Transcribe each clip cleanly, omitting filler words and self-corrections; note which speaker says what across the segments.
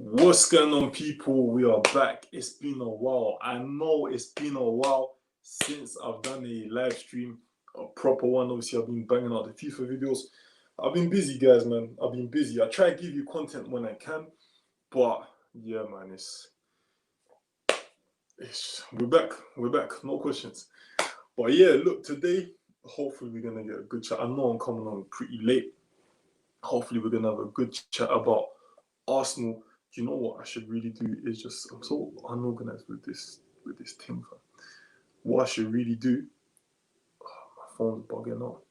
Speaker 1: What's going on, people? We are back. It's been a while. I know it's been a while since I've done a live stream, a proper one. Obviously, I've been banging out the FIFA videos. I've been busy, guys, man. I've been busy. I try to give you content when I can, but yeah, man, we're back. We're back. No questions. But yeah, look, today, hopefully we're gonna get a good chat. I know I'm coming on pretty late. Hopefully we're gonna have a good chat about Arsenal. You know what I should really do is I'm so unorganized with this thing. What I should really do, my phone's bugging out.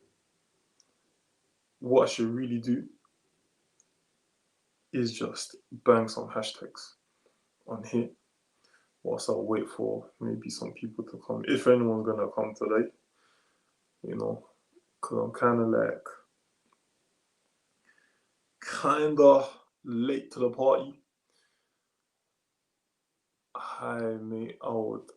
Speaker 1: What I should really do is just bang some hashtags on here whilst I wait for maybe some people to come. If anyone's gonna come today, because I'm kinda late to the party. Hi mate, I'd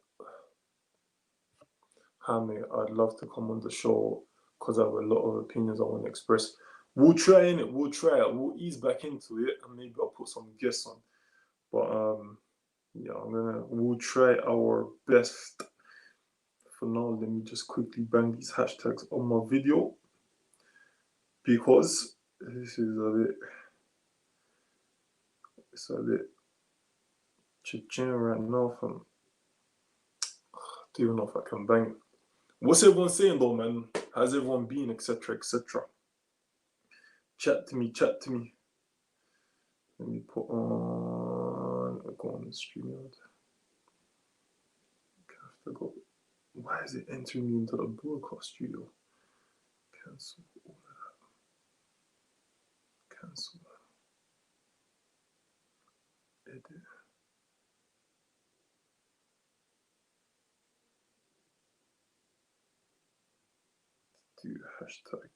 Speaker 1: love to come on the show because I have a lot of opinions I want to express. We'll try it. We'll ease back into it, and maybe I'll put some guests on. But yeah, we'll try our best. For now, let me just quickly bang these hashtags on my video because it's a bit cha-ching right now. I don't even know if I can bang it. What's everyone saying though, man? How's everyone been, etc., etc.? Chat to me. Let me go on the stream mode. I have to go. Why is it entering me into the broadcast studio? Cancel all of that. Cancel. Edit. Do hashtag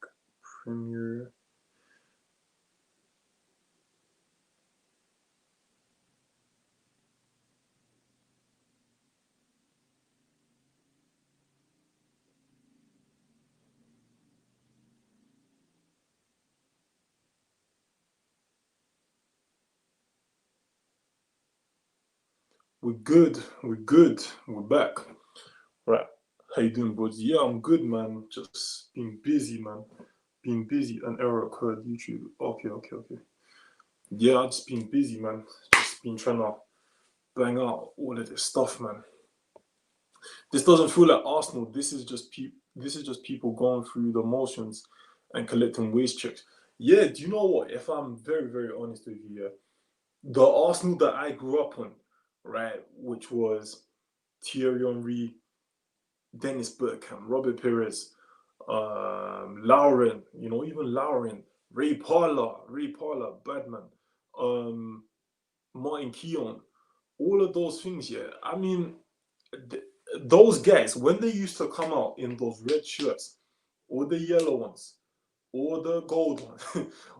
Speaker 1: premiere. We're good. We're back. Right. How you doing, boys? Yeah, I'm good, man. Just been busy, man. An error occurred. YouTube. Okay. Yeah, I've just been busy, man. Just been trying to bang out all of this stuff, man. This doesn't feel like Arsenal. This is just people going through the motions and collecting wage checks. Yeah, do you know what? If I'm very, very honest with you, yeah, the Arsenal that I grew up on, right, which was Thierry Henry, Dennis Bergkamp, Robert Perez, Lauren, even Lauren, Ray Parlour, Badman, Martin Keown, all of those things, yeah. I mean, those guys, when they used to come out in those red shirts, or the yellow ones, or the gold one,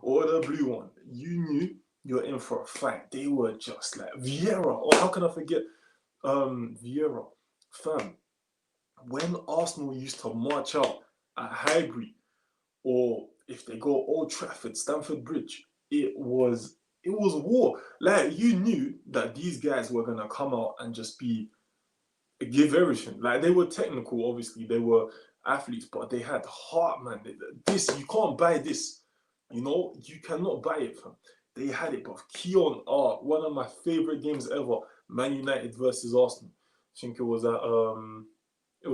Speaker 1: or the blue one, you knew you're in for a fight. They were just like Vieira. Oh, how can I forget Vieira? Fam, when Arsenal used to march out at Highbury, or if they go Old Trafford, Stamford Bridge, it was war. Like, you knew that these guys were gonna come out and just give everything. Like, they were technical, obviously, they were athletes, but they had heart, man. You can't buy this. You cannot buy it, fam. They had it, but Keown, one of my favorite games ever, Man United versus Arsenal. I think it was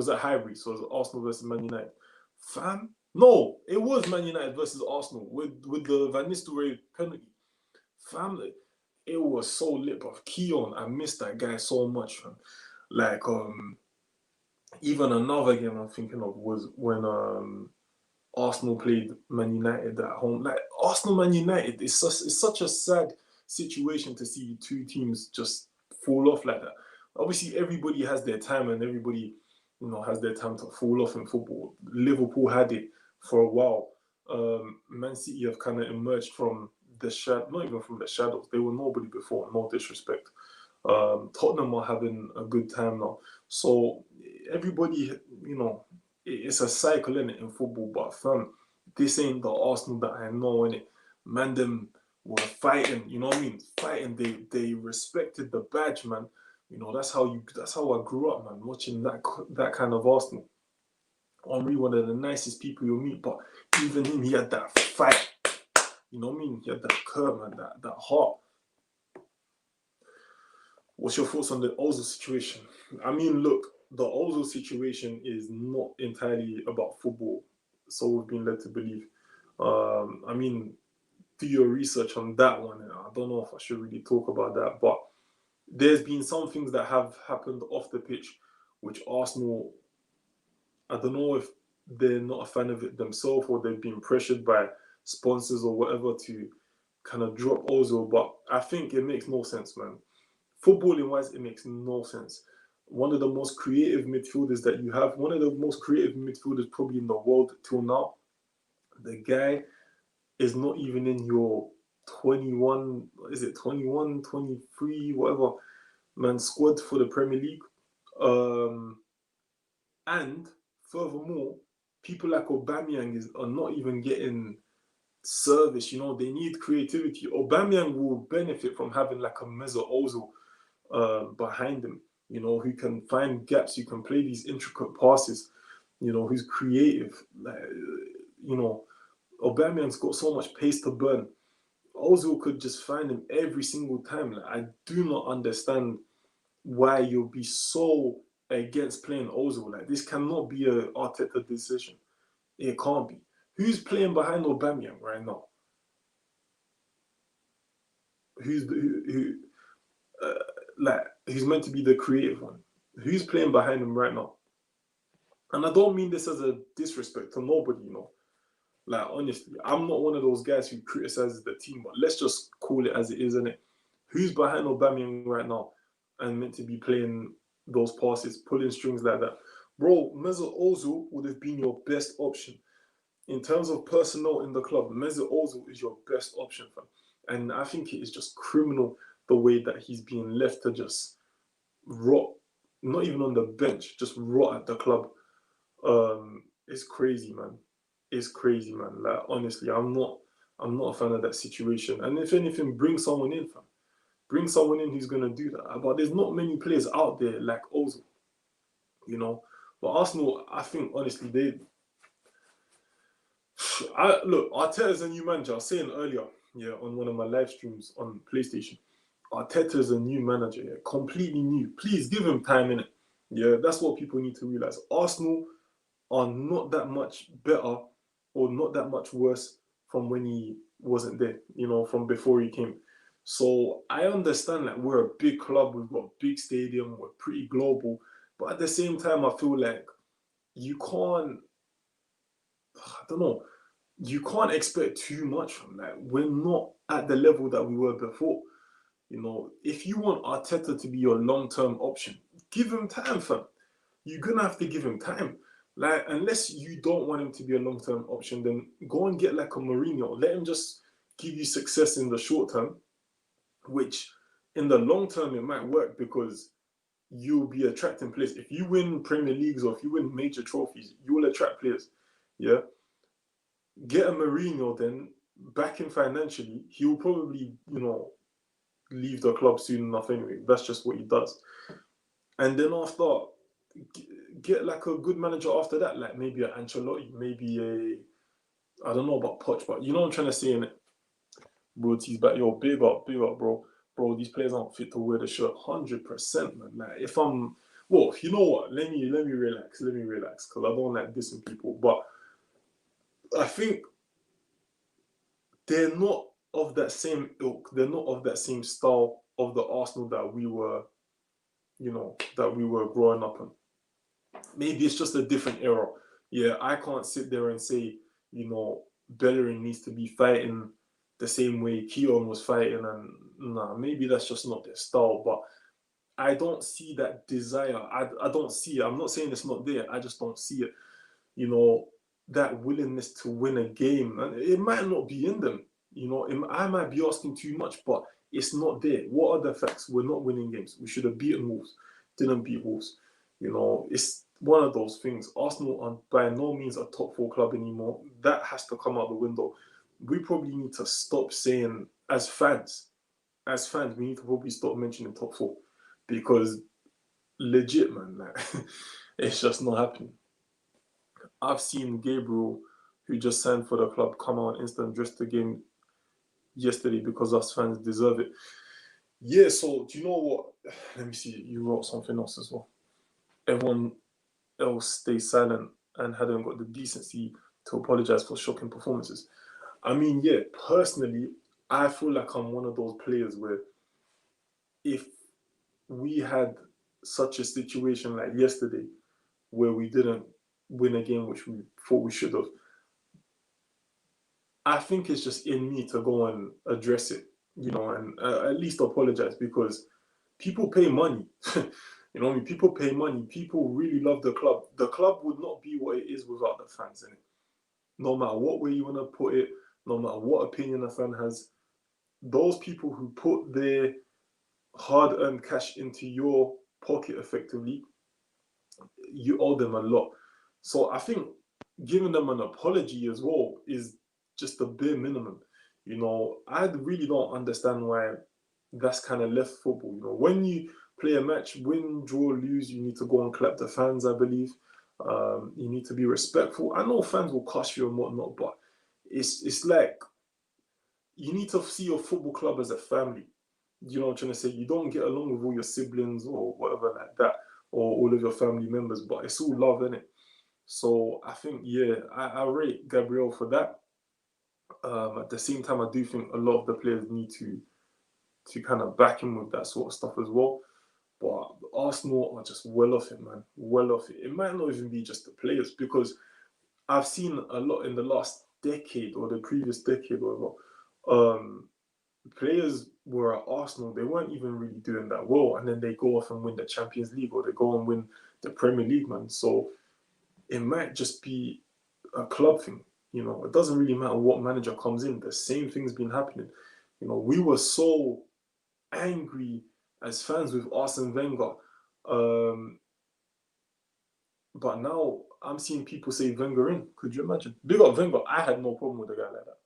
Speaker 1: at Highbury, so it was Arsenal versus Man United. Fam, no, it was Man United versus Arsenal with the Van Nistelrooy penalty. Fam, it was so lit, but Keown, I missed that guy so much, fam. Like, even another game I'm thinking of was when Arsenal played Man United at home. Like, Arsenal Man United, it's such a sad situation to see two teams just fall off like that. Obviously, everybody has their time, and everybody, has their time to fall off in football. Liverpool had it for a while. Man City have kind of emerged from the shadow, not even from the shadows. They were nobody before, no disrespect. Tottenham are having a good time now. So everybody, it's a cycle in football. But fam, this ain't the Arsenal that I know, innit? Man, them were fighting. You know what I mean? Fighting. They respected the badge, man. You know, that's how I grew up, man. Watching that kind of Arsenal. Henry, one of the nicest people you'll meet, but even him, he had that fight. You know what I mean? He had that curve, man, that heart. What's your thoughts on the Ozil situation? I mean, look, the Ozil situation is not entirely about football, so we've been led to believe. I mean, do your research on that one. I don't know if I should really talk about that, but there's been some things that have happened off the pitch, which Arsenal, I don't know if they're not a fan of it themselves or they've been pressured by sponsors or whatever to kind of drop Ozil, but I think it makes no sense, man. Footballing wise, it makes no sense. One of the most creative midfielders that you have, one of the most creative midfielders probably in the world till now. The guy is not even in your 21, is it 21, 23, whatever, man, squad for the Premier League. And furthermore, people like Aubameyang are not even getting service. You know, they need creativity. Aubameyang will benefit from having like a Mesut Ozil behind him. You know, who can find gaps, who can play these intricate passes. You know, who's creative. Like, you know, Aubameyang's got so much pace to burn. Ozil could just find him every single time. Like, I do not understand why you'll be so against playing Ozil. Like, this cannot be a Arteta decision. It can't be. Who's playing behind Aubameyang right now? Who's meant to be the creative one? Who's playing behind him right now? And I don't mean this as a disrespect to nobody, you know. Like, honestly, I'm not one of those guys who criticizes the team, but let's just call it as it is, innit? Who's behind Aubameyang right now and meant to be playing those passes, pulling strings like that? Bro, Mesut Ozil would have been your best option. In terms of personnel in the club, Mesut Ozil is your best option, fam. And I think it is just criminal the way that he's being left to just rot, not even on the bench, just rot at the club. It's crazy, man. It's crazy, man. Like, honestly, I'm not a fan of that situation. And if anything, bring someone in, fam. Bring someone in who's gonna do that. But there's not many players out there like Ozil, you know. But Arsenal, I think honestly, look, Arteta is a new manager. I was saying earlier, yeah, on one of my live streams on PlayStation. Arteta is a new manager, yeah, completely new. Please give him time in it. Yeah, that's what people need to realize. Arsenal are not that much better or not that much worse from when he wasn't there, you know, from before he came. So I understand that we're a big club, we've got a big stadium, we're pretty global, but at the same time, I feel like you can't, I don't know, you can't expect too much from that. We're not at the level that we were before. You know, if you want Arteta to be your long-term option, give him time, fam. You're gonna have to give him time. Like, unless you don't want him to be a long-term option, then go and get like a Mourinho. Let him just give you success in the short term, which in the long term it might work because you'll be attracting players. If you win Premier Leagues or if you win major trophies, you will attract players. Yeah. Get a Mourinho, then back him financially. He'll probably, you know, leave the club soon enough anyway. That's just what he does. And then after, get like a good manager after that, like maybe an Ancelotti, maybe I don't know about Poch, but you know what I'm trying to say in it. Bro, he's back. Yo, big up, bro. Bro, these players aren't fit to wear the shirt 100%, man. Like, if I'm, well, you know what? Let me relax, because I don't like dissing people. But I think they're not of that same ilk. They're not of that same style of the Arsenal that we were, you know, that we were growing up in. Maybe it's just a different era. Yeah, I can't sit there and say, you know, Bellerin needs to be fighting the same way Keon was fighting, and nah, maybe that's just not their style. But I don't see that desire. I don't see it. I'm not saying it's not there. I just don't see it. You know, that willingness to win a game, and it might not be in them. You know, I might be asking too much, but it's not there. What are the facts? We're not winning games. We should have beaten Wolves. Didn't beat Wolves. You know, it's one of those things. Arsenal are by no means a top four club anymore. That has to come out the window. We probably need to stop saying as fans, we need to probably stop mentioning top four, because legit, man, like it's just not happening. I've seen Gabriel, who just signed for the club, come out instant dress the game yesterday because us fans deserve it. Yeah, so do you know what? Let me see. You wrote something else as well. Everyone else stays silent and hadn't got the decency to apologize for shocking performances. I mean, yeah, personally, I feel like I'm one of those players where if we had such a situation like yesterday where we didn't win a game which we thought we should have, I think it's just in me to go and address it, and at least apologize, because people pay money. You know what I mean? People pay money. People really love the club. The club would not be what it is without the fans in it. No matter what way you want to put it, no matter what opinion a fan has, those people who put their hard-earned cash into your pocket effectively, you owe them a lot. So I think giving them an apology as well is just the bare minimum. I really don't understand why that's kind of left football. When you play a match, win, draw, lose, you need to go and clap the fans, I believe. You need to be respectful. I know fans will cuss you and whatnot, but it's like you need to see your football club as a family. You know what I'm trying to say? You don't get along with all your siblings or whatever like that, or all of your family members, but it's all love, innit? So I think, yeah, I rate Gabriel for that. At the same time, I do think a lot of the players need to kind of back him with that sort of stuff as well. But Arsenal are just well off it, man. Well off it. It might not even be just the players, because I've seen a lot in the last decade or the previous decade or whatever. Players were at Arsenal, they weren't even really doing that well, and then they go off and win the Champions League or they go and win the Premier League, man. So it might just be a club thing. It doesn't really matter what manager comes in. The same thing's been happening. We were so angry as fans with Arsene Wenger, but now I'm seeing people say Wenger in. Could you imagine? Big up Wenger. I had no problem with a guy like that.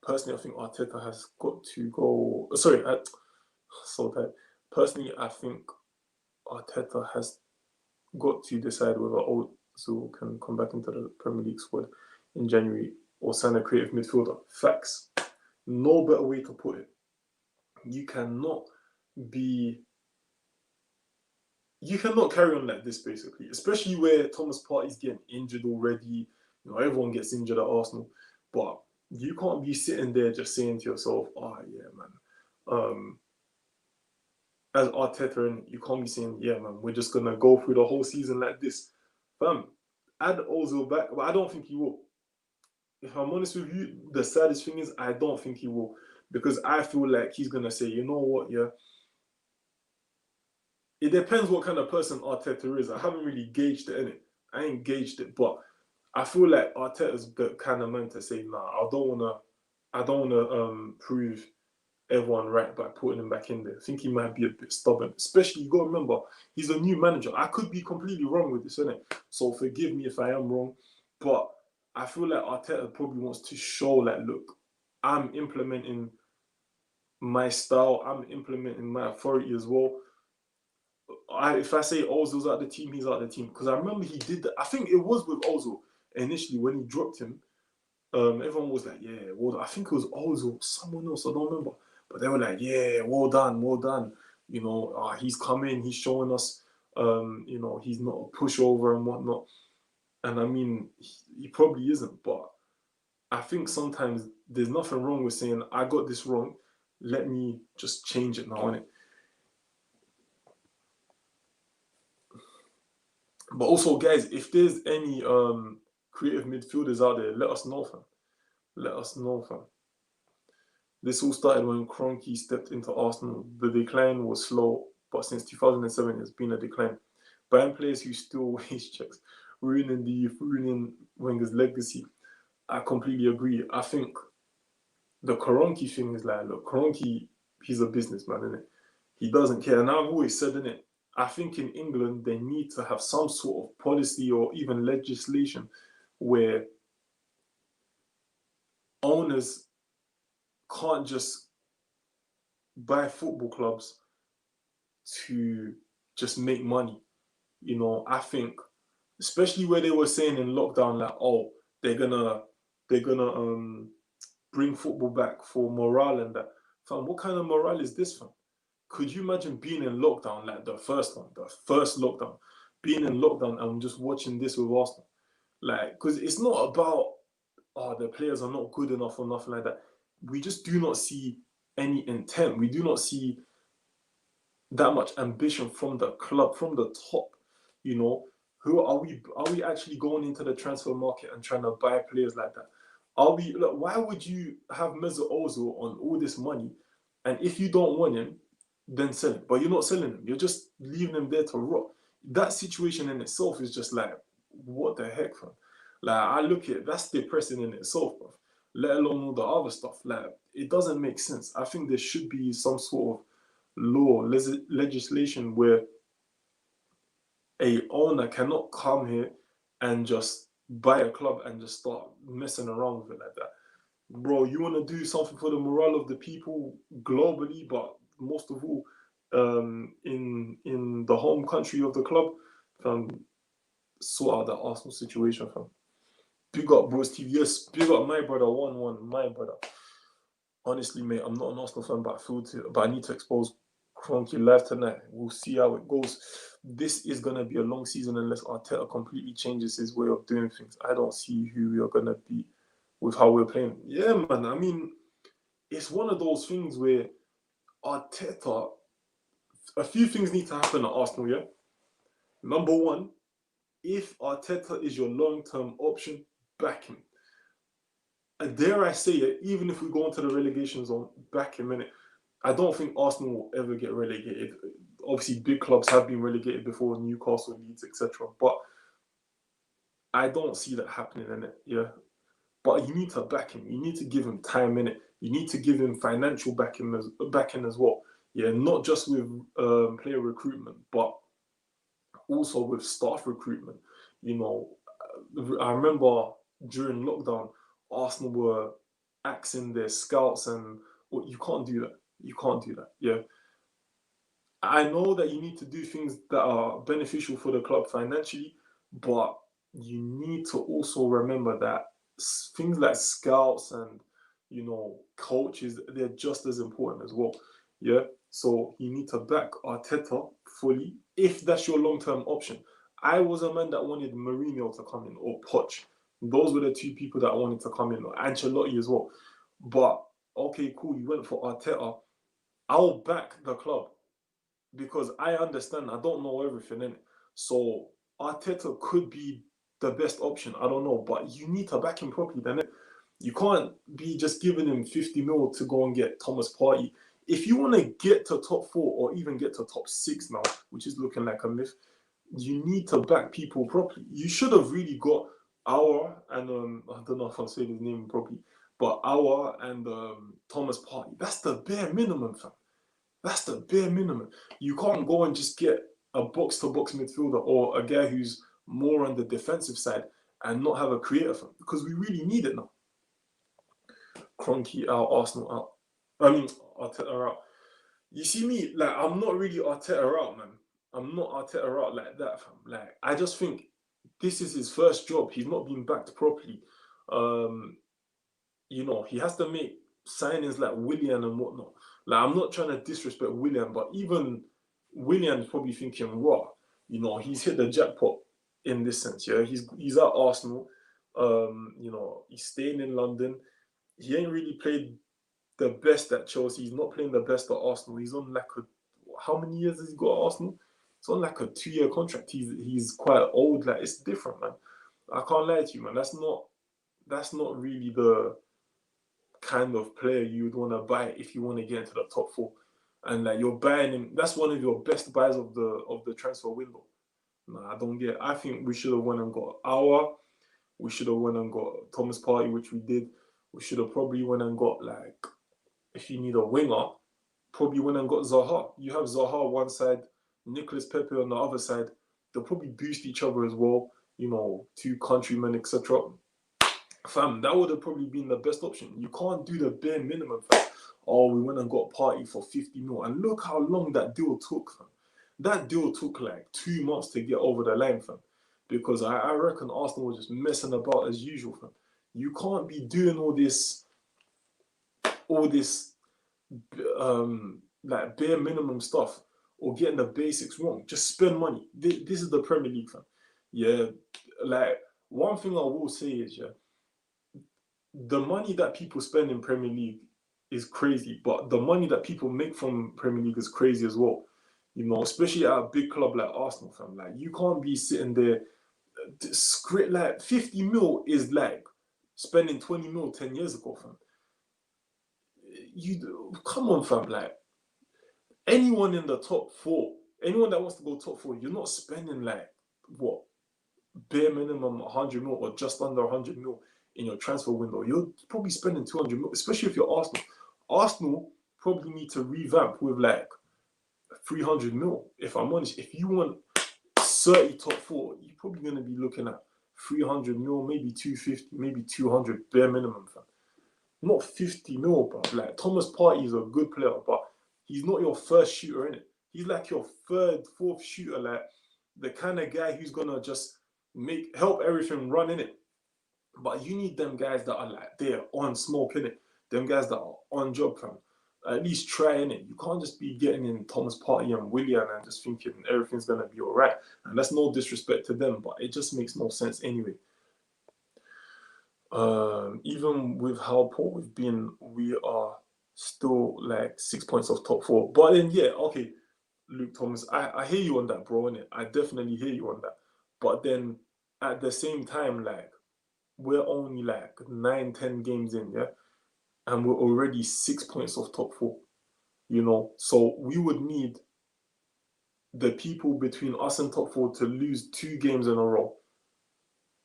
Speaker 1: Personally, I think Arteta has got to go. Sorry, so tired. Personally, I think Arteta has got to decide whether Ozil can come back into the Premier League squad in January or sign a creative midfielder. Facts. No better way to put it. You cannot carry on like this, basically, especially where Thomas Partey's getting injured already. Everyone gets injured at Arsenal, but you can't be sitting there just saying to yourself, "Oh yeah, man." As Arteta, and you can't be saying, "Yeah, man, we're just gonna go through the whole season like this." Fam, add Ozil back, but I don't think he will. If I'm honest with you, the saddest thing is I don't think he will, because I feel like he's gonna say, "You know what? Yeah." It depends what kind of person Arteta is. I haven't really gauged it, innit? I ain't gauged it, but I feel like Arteta's the kind of man to say, "Nah, I don't wanna prove everyone right by putting him back in there." I think he might be a bit stubborn, especially, you got to remember, he's a new manager. I could be completely wrong with this, innit? So forgive me if I am wrong, but I feel like Arteta probably wants to show, like, look, I'm implementing my style, I'm implementing my authority as well. If I say Ozil's out the team, he's out the team. Because I remember he did that. I think it was with Ozil initially when he dropped him. Everyone was like, "Yeah, well, I think it was Ozil, someone else, I don't remember." But they were like, "Yeah, well done, well done." He's coming, he's showing us, he's not a pushover and whatnot. And I mean, he probably isn't, but I think sometimes there's nothing wrong with saying, "I got this wrong, let me just change it now," innit? But also, guys, if there's any creative midfielders out there, let us know, fam. Let us know, fam. This all started when Kroenke stepped into Arsenal. The decline was slow, but since 2007, it's been a decline. Buying players who steal wage checks, ruining the youth, ruining Wenger's legacy. I completely agree. I think the Kroenke thing is like, look, Kroenke, he's a businessman, isn't it? He doesn't care. And I've always said, innit, I think in England, they need to have some sort of policy or even legislation where owners can't just buy football clubs to just make money. You know, I think, especially where they were saying in lockdown, like, oh, they're gonna bring football back for morale and that. Fam, what kind of morale is this, fam? Could you imagine being in lockdown, like the first lockdown, being in lockdown and just watching this with Arsenal? Like, because it's not about, oh, the players are not good enough or nothing like that. We just do not see any intent. We do not see that much ambition from the club, from the top. You know, who are we? Are we actually going into the transfer market and trying to buy players like that? Are we? Look, why would you have Mesut Ozil on all this money, and if you don't want him, then sell him? But you're not selling him. You're just leaving him there to rot. That situation in itself is just like, what the heck, fam? Like, I look at it, that's depressing in itself, bro. Let alone all the other stuff. Like, it doesn't make sense. I think there should be some sort of law, legislation where a owner cannot come here and just buy a club and just start messing around with it like that. Bro, you want to do something for the morale of the people globally, but most of all, in the home country of the club, sort out the Arsenal situation, fam. Big up Bros TV. Yes, big up my brother, 1-1, my brother. Honestly, mate, I'm not an Arsenal fan, but I need to expose Cronky live tonight. We'll see how it goes. This is going to be a long season unless Arteta completely changes his way of doing things. I don't see who we are going to be with how we're playing. Yeah, man. I mean, it's one of those things where Arteta, a few things need to happen at Arsenal, yeah? Number one, if Arteta is your long-term option, back him. And dare I say it, even if we go into the relegation zone, back him in it. I don't think Arsenal will ever get relegated. Obviously, big clubs have been relegated before, Newcastle, Leeds, etc. But I don't see that happening in it, yeah? But you need to back him. You need to give him time in it. You need to give him financial backing as well. Yeah, not just with player recruitment, but also with staff recruitment. You know, I remember during lockdown, Arsenal were axing their scouts, and well, you can't do that. You can't do that. Yeah. I know that you need to do things that are beneficial for the club financially, but you need to also remember that things like scouts and, you know, coaches, they're just as important as well. Yeah. So you need to back Arteta fully if that's your long-term option. I was a man that wanted Mourinho to come in, or Poch. Those were the two people that I wanted to come in, or Ancelotti as well. But okay, cool, you went for Arteta. I'll back the club because I understand I don't know everything in it. So Arteta could be the best option. I don't know, but you need to back him properly. Then you can't be just giving him 50 mil to go and get Thomas Partey. If you want to get to top 4 or even get to top 6 now, which is looking like a myth, you need to back people properly. You should have really got our and I don't know if I'm saying his name properly, but our and Thomas Partey. That's the bare minimum, fam. That's the bare minimum. You can't go and just get a box-to-box midfielder or a guy who's more on the defensive side and not have a creator, fam, because we really need it now. Kroenke out, Arsenal out. I mean, Arteta out. You see me, like, I'm not really Arteta out, man. I'm not Arteta out like that, fam. Like, I just think this is his first job. He's not been backed properly. You know, he has to make signings like Willian and whatnot. Like, I'm not trying to disrespect Willian, but even Willian's probably thinking, raw. You know, he's hit the jackpot in this sense, yeah. He's at Arsenal. You know, he's staying in London. He ain't really played the best at Chelsea. He's not playing the best at Arsenal. He's on like how many years has he got at Arsenal? It's on like a 2-year contract. He's quite old. Like, it's different, man. I can't lie to you, man. That's not really the kind of player you would want to buy if you want to get into the top 4. And like, you're buying him. That's one of your best buys of the transfer window. Nah, I don't get it. I think we should have went and got our. We should have went and got Thomas Partey, which we did. We should have probably went and got, like, if you need a winger, probably went and got Zaha. You have Zaha one side, Nicolas Pepe on the other side. They'll probably boost each other as well. You know, two countrymen, etc. Fam, that would have probably been the best option. You can't do the bare minimum, fam. Oh, we went and got a party for 50 mil. And look how long that deal took, fam. That deal took like 2 months to get over the line, fam. Because I reckon Arsenal was just messing about as usual, fam. You can't be doing all this like bare minimum stuff or getting the basics wrong. Just spend money. This is the Premier League, fam. Yeah, like one thing I will say is, yeah, the money that people spend in Premier League is crazy, but the money that people make from Premier League is crazy as well. You know, especially at a big club like Arsenal, fam. Like you can't be sitting there script like 50 mil is like spending 20 mil 10 years ago, fam. You come on, fam. Like anyone in the top four, anyone that wants to go top four, you're not spending like what bare minimum 100 mil or just under 100 mil in your transfer window. You're probably spending 200 mil, especially if you're Arsenal. Arsenal probably need to revamp with like 300 mil. If I'm honest, if you want 30 top four, you're probably going to be looking at 300 mil, maybe 250, maybe 200 bare minimum, fam. Not 50 mil, bro. Like Thomas Partey is a good player, but he's not your first shooter in it. He's like your third, fourth shooter, like the kind of guy who's gonna just help everything run in it. But you need them guys that are like they're on smoke in it. Them guys that are on job, fam. At least try in it. You can't just be getting in Thomas Partey and Willian and just thinking everything's gonna be all right. And that's no disrespect to them, but it just makes no sense anyway. Even with how poor we've been, we are still like 6 points off top four. But then, yeah, okay, Luke Thomas, I hear you on that, bro, innit? I definitely hear you on that. But then at the same time, like, we're only like 9, 10 games in, yeah? And we're already 6 points off top four, you know? So we would need the people between us and top four to lose 2 games in a row.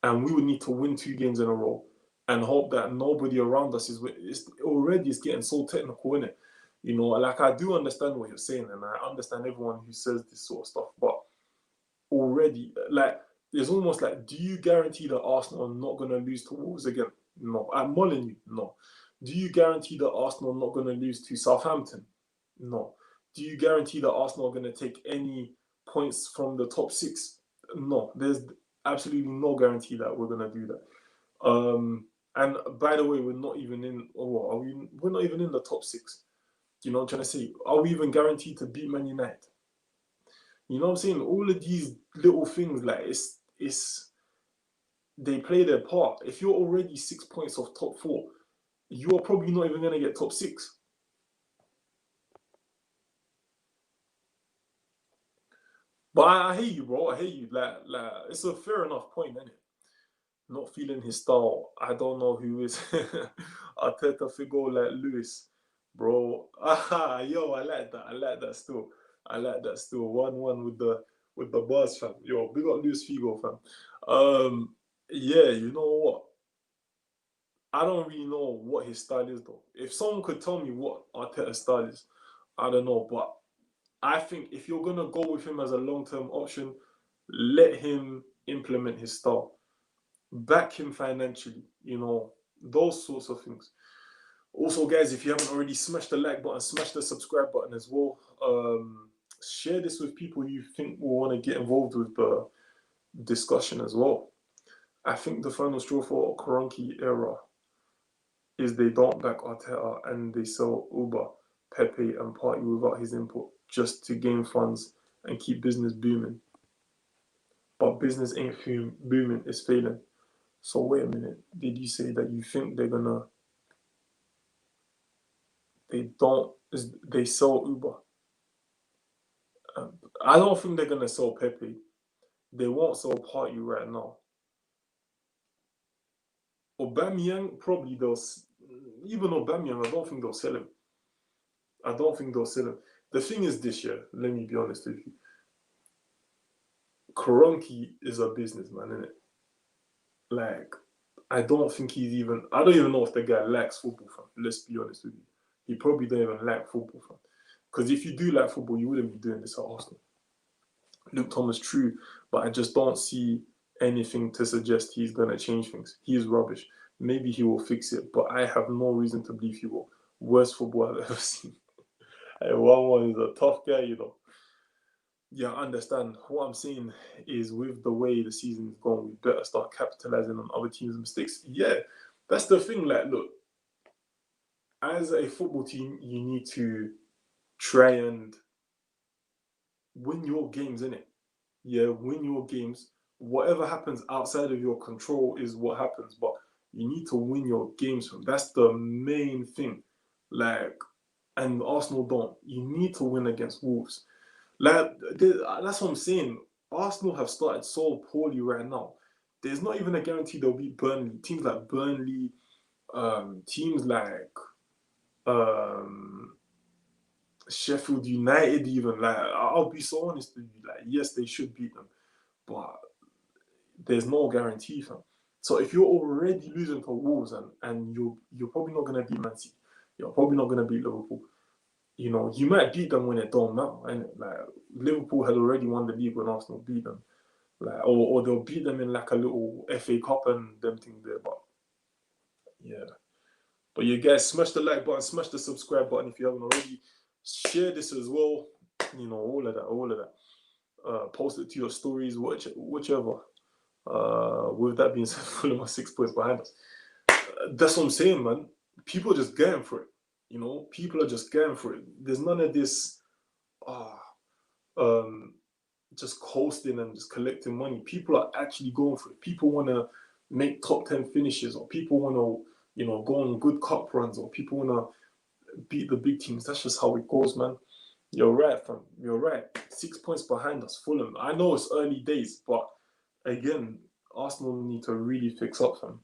Speaker 1: And we would need to win 2 games in a row and hope that nobody around us is. It's getting so technical, isn't it? You know, like I do understand what you're saying, and I understand everyone who says this sort of stuff, but already, like, it's almost like, do you guarantee that Arsenal are not going to lose to Wolves again? No. At Molineux, no. Do you guarantee that Arsenal are not going to lose to Southampton? No. Do you guarantee that Arsenal are going to take any points from the top six? No. There's absolutely no guarantee that we're going to do that. And by the way, we're not even in. Or are we? We're not even in the top six. You know what I'm trying to say? Are we even guaranteed to beat Man United? You know what I'm saying? All of these little things, like it's they play their part. If you're already 6 points off top four, you are probably not even gonna get top six. But I hear you, bro. I hear you. Like it's a fair enough point, isn't it? Not feeling his style. I don't know who is Arteta figure like Lewis, bro. Yo, I like that. I like that still. I like that still. 1-1 with the buzz, fam. Yo, big up Luis Figo, fam. Yeah, you know what? I don't really know what his style is though. If someone could tell me what Arteta's style is, I don't know. But I think if you're gonna go with him as a long-term option, let him implement his style. Back him financially, you know, those sorts of things. Also, guys, if you haven't already, smash the like button, smash the subscribe button as well. Share this with people you think will want to get involved with the discussion as well. I think the final straw for Kroenke era is they don't back Arteta and they sell Uber, Pepe, and Partey without his input just to gain funds and keep business booming. But business ain't booming, it's failing. So wait a minute, did you say that you think they sell Uber? I don't think they're gonna sell Pepe. They won't sell Partey right now. Aubameyang probably even Aubameyang, I don't think they'll sell him. I don't think they'll sell him. The thing is this year, let me be honest with you. Kroenke is a businessman, isn't it? Like, I don't even know if the guy likes football, fam. Let's be honest with you. He probably don't even like football, fam. Because if you do like football, you wouldn't be doing this at Arsenal. Luke Thomas, true, but I just don't see anything to suggest he's going to change things. He is rubbish. maybe he will fix it, but I have no reason to believe he will. Worst football I've ever seen. Hey, 1-1 is a tough guy, you know. Yeah, I understand. What I'm saying is, with the way the season's going, we better start capitalizing on other teams' mistakes. Yeah, that's the thing. Like, look, as a football team, you need to try and win your games, innit? Yeah, win your games. Whatever happens outside of your control is what happens, but you need to win your games from. That's the main thing. Like, and Arsenal don't. You need to win against Wolves. Like, that's what I'm saying. Arsenal have started so poorly right now. There's not even a guarantee they'll beat Burnley. Teams like Burnley, teams like um, Sheffield United, even, like, I'll be so honest with you. Like, yes, they should beat them, but there's no guarantee, fam. So if you're already losing to Wolves, and you're probably not gonna beat Man City, you're probably not gonna beat Liverpool. You know, you might beat them when it don't matter. And like, Liverpool had already won the league when Arsenal beat them. Like, or they'll beat them in like a little FA Cup and them things there. But yeah. But you guys, smash the like button, smash the subscribe button if you haven't already. Share this as well. You know, all of that. Post it to your stories, whichever. With that being said, Fulham are 6 points behind us. That's what I'm saying, man. People are just going for it. You know, people are just going for it. There's none of this, just coasting and just collecting money. People are actually going for it. People want to make top 10 finishes, or people want to, you know, go on good cup runs, or people want to beat the big teams. That's just how it goes, man. You're right, fam. You're right. 6 points behind us, Fulham. I know it's early days, but again, Arsenal need to really fix up, fam.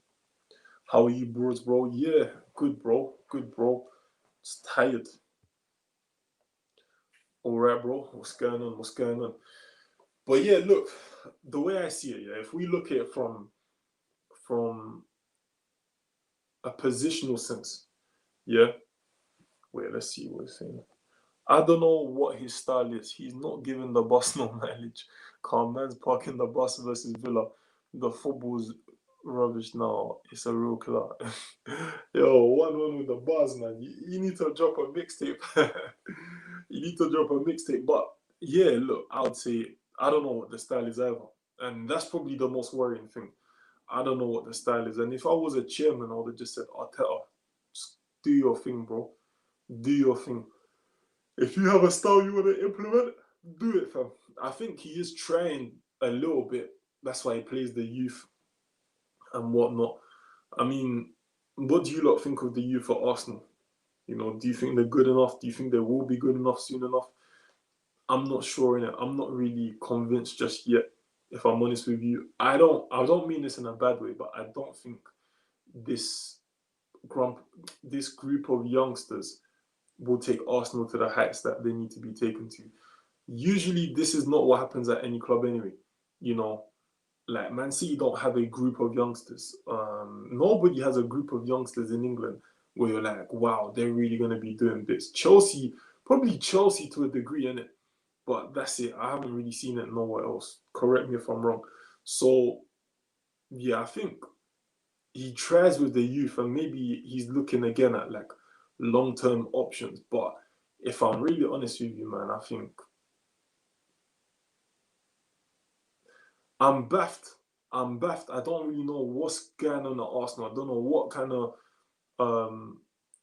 Speaker 1: How are you, bros, bro? Yeah, good, bro. Good, bro. Just tired. All right, bro. What's going on? What's going on? But yeah, look, the way I see it, yeah, if we look at it from a positional sense, yeah. Wait, let's see what he's saying. I don't know what his style is. He's not giving the bus no mileage. Calm man's parking the bus versus Villa. The football's rubbish now. It's a real killer. Yo, 1-1 with the bars, man. You need to drop a mixtape. You need to drop a mixtape. But yeah, look, I would say I don't know what the style is either. And that's probably the most worrying thing. I don't know what the style is. And if I was a chairman, I would have just said, Arteta, just do your thing, bro. Do your thing. If you have a style you want to implement, do it, fam. I think he is trying a little bit. That's why he plays the youth and whatnot. I mean, what do you lot think of the youth at Arsenal? You know, do you think they're good enough? Do you think they will be good enough soon enough? I'm not sure in it. I'm not really convinced just yet. If I'm honest with you, I don't mean this in a bad way, but I don't think this this group of youngsters will take Arsenal to the heights that they need to be taken to. Usually, this is not what happens at any club anyway. You know, like Man City don't have a group of youngsters. Nobody has a group of youngsters in England where you're like, wow, they're really going to be doing this. Chelsea, probably Chelsea to a degree, innit? But that's it. I haven't really seen it nowhere else. Correct me if I'm wrong. So, yeah, I think he tries with the youth, and maybe he's looking again at like long-term options. But if I'm really honest with you, man, I think I'm baffed. I'm baffed. I don't really know what's going on at Arsenal. I don't know what kind of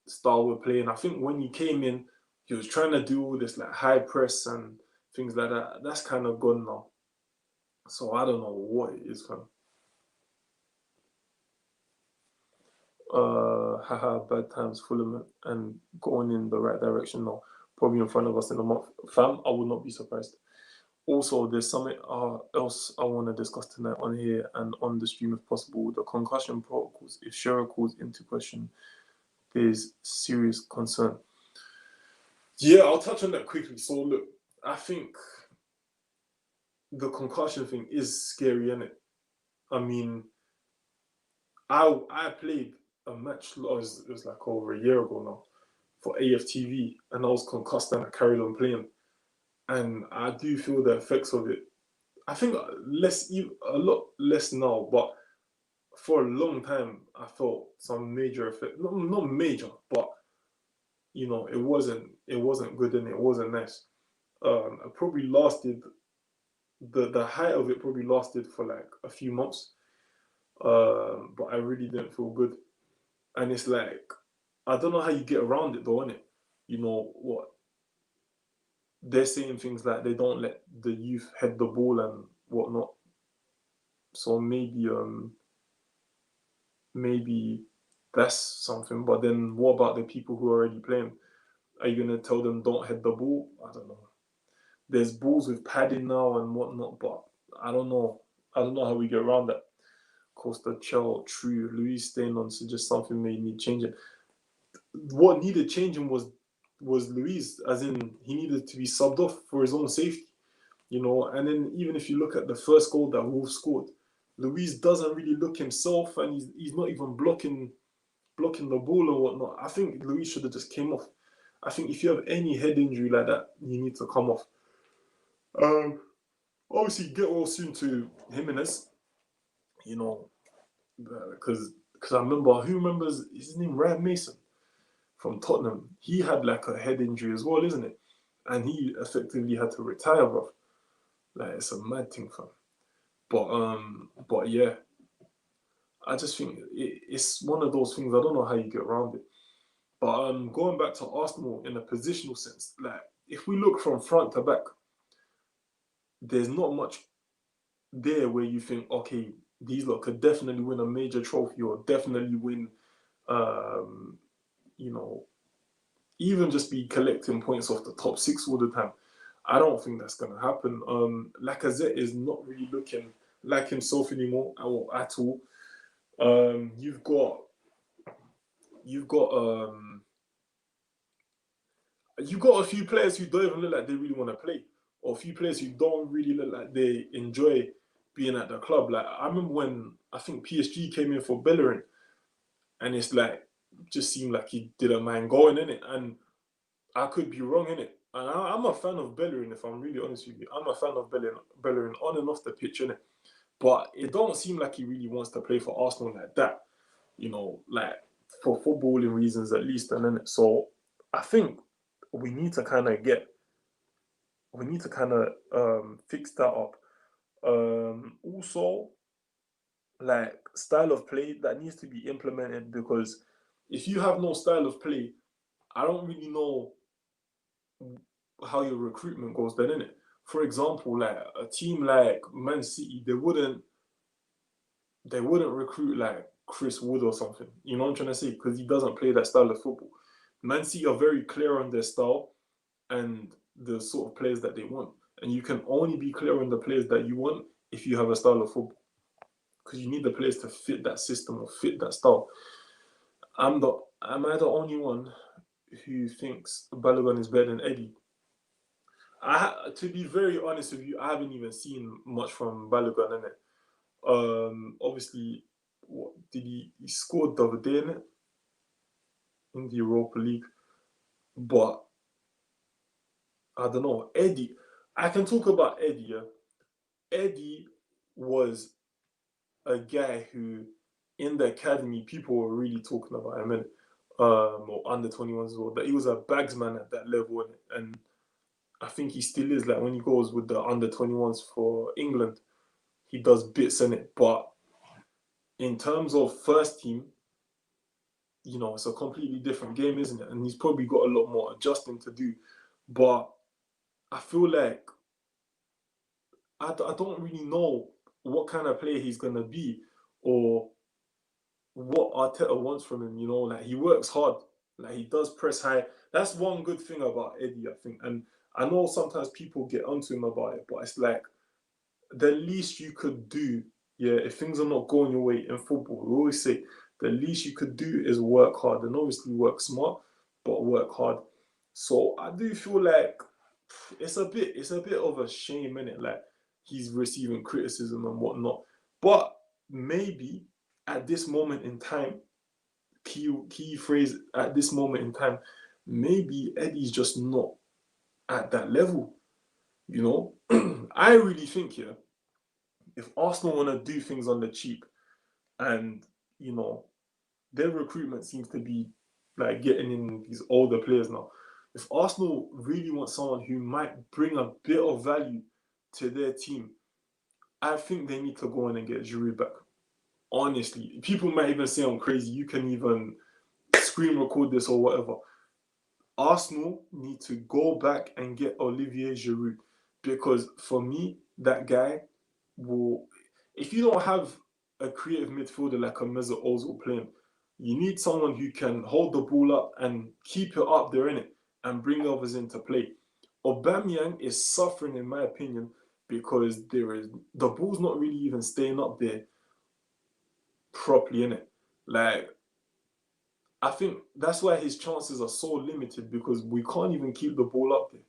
Speaker 1: style we're playing. I think when he came in, he was trying to do all this like high press and things like that. That's kind of gone now. So I don't know what it is, fam. Haha, bad times, Fulham, and going in the right direction now. Probably in front of us in a month. Fam, I would not be surprised. Also, there's something else I want to discuss tonight on here and on the stream if possible. The concussion protocols. If Shearer calls into question, there's serious concern. Yeah, I'll touch on that quickly. So look, I think the concussion thing is scary, isn't it? I mean, I played a match, it was like over a year ago now, for AFTV, and I was concussed and I carried on playing. And I do feel the effects of it. I think a lot less now, but for a long time, I felt some major effect. Not major, but it wasn't good and it wasn't nice. It probably lasted the height of it probably lasted for like a few months. But I really didn't feel good. And it's like I don't know how you get around it though, innit? You know what? They're saying things like they don't let the youth head the ball and whatnot. So maybe that's something. But then what about the people who are already playing? Are you gonna tell them don't head the ball? I don't know. There's balls with padding now and whatnot, but I don't know. I don't know how we get around that. Costa, Chell, True, Luis staying on just something may need changing. What needed changing was Luis, as in he needed to be subbed off for his own safety, And then even if you look at the first goal that Wolves scored, Luis doesn't really look himself, and he's not even blocking the ball or whatnot. I think Luis should have just came off. I think if you have any head injury like that, you need to come off. Um, Obviously get well soon to Jimenez, you know, because I remember who remembers his name, Ryan Mason from Tottenham. He had like a head injury as well, isn't it? And he effectively had to retire, bro. Like it's a mad thing, fam. But yeah, I just think it's one of those things. I don't know how you get around it. But going back to Arsenal in a positional sense, like if we look from front to back, there's not much there where you think, okay, these lot could definitely win a major trophy or definitely win, um, you know, even just be collecting points off the top six all the time. I don't think that's gonna happen. Lacazette is not really looking like himself anymore at all. You've got a few players who don't even look like they really want to play, or a few players who don't really look like they enjoy being at the club. Like I remember when I think PSG came in for Bellerin, and it's like just seemed like he didn't mind going in it, and I could be wrong in it. And I'm a fan of Bellerin, if I'm really honest with you. I'm a fan of Bellerin on and off the pitch, innit? But it don't seem like he really wants to play for Arsenal like that, like for footballing reasons at least. And then so I think we need to kind of fix that up. Also, like style of play that needs to be implemented because if you have no style of play, I don't really know how your recruitment goes then, innit? For example, like a team like Man City, they wouldn't recruit like Chris Wood or something. You know what I'm trying to say? Because he doesn't play that style of football. Man City are very clear on their style and the sort of players that they want. And you can only be clear on the players that you want if you have a style of football. Because you need the players to fit that system or fit that style. Am I the only one who thinks Balogun is better than Eddie? To be very honest with you, I haven't even seen much from Balogun in it. Obviously, what did he scored the other day in the Europa League, but I don't know. Eddie, I can talk about Eddie. Yeah? Eddie was a guy who, in the academy, people were really talking about him, or under 21s as well. That he was a bagsman at that level, and I think he still is. Like when he goes with the under 21s for England, he does bits in it. But in terms of first team, it's a completely different game, isn't it? And he's probably got a lot more adjusting to do. But I feel like I don't really know what kind of player he's going to be or what Arteta wants from him. Like he works hard, like he does press high. That's one good thing about Eddie, I think. And I know sometimes people get onto him about it, but it's like the least you could do, yeah, if things are not going your way in football, we always say the least you could do is work hard and obviously work smart, but work hard. So I do feel like it's a bit of a shame, innit? Like he's receiving criticism and whatnot. But maybe at this moment in time, key phrase at this moment in time, maybe Eddie's just not at that level. I really think, yeah, if Arsenal want to do things on the cheap, and their recruitment seems to be like getting in these older players now. If Arsenal really want someone who might bring a bit of value to their team, I think they need to go in and get Giroud back. Honestly, people might even say I'm crazy. You can even screen record this or whatever. Arsenal need to go back and get Olivier Giroud, because for me, that guy will. If you don't have a creative midfielder like a Mesut Ozil playing, you need someone who can hold the ball up and keep it up there in it and bring others into play. Aubameyang is suffering, in my opinion, because the ball's not really even staying up there properly in it. Like, I think that's why his chances are so limited, because we can't even keep the ball up there,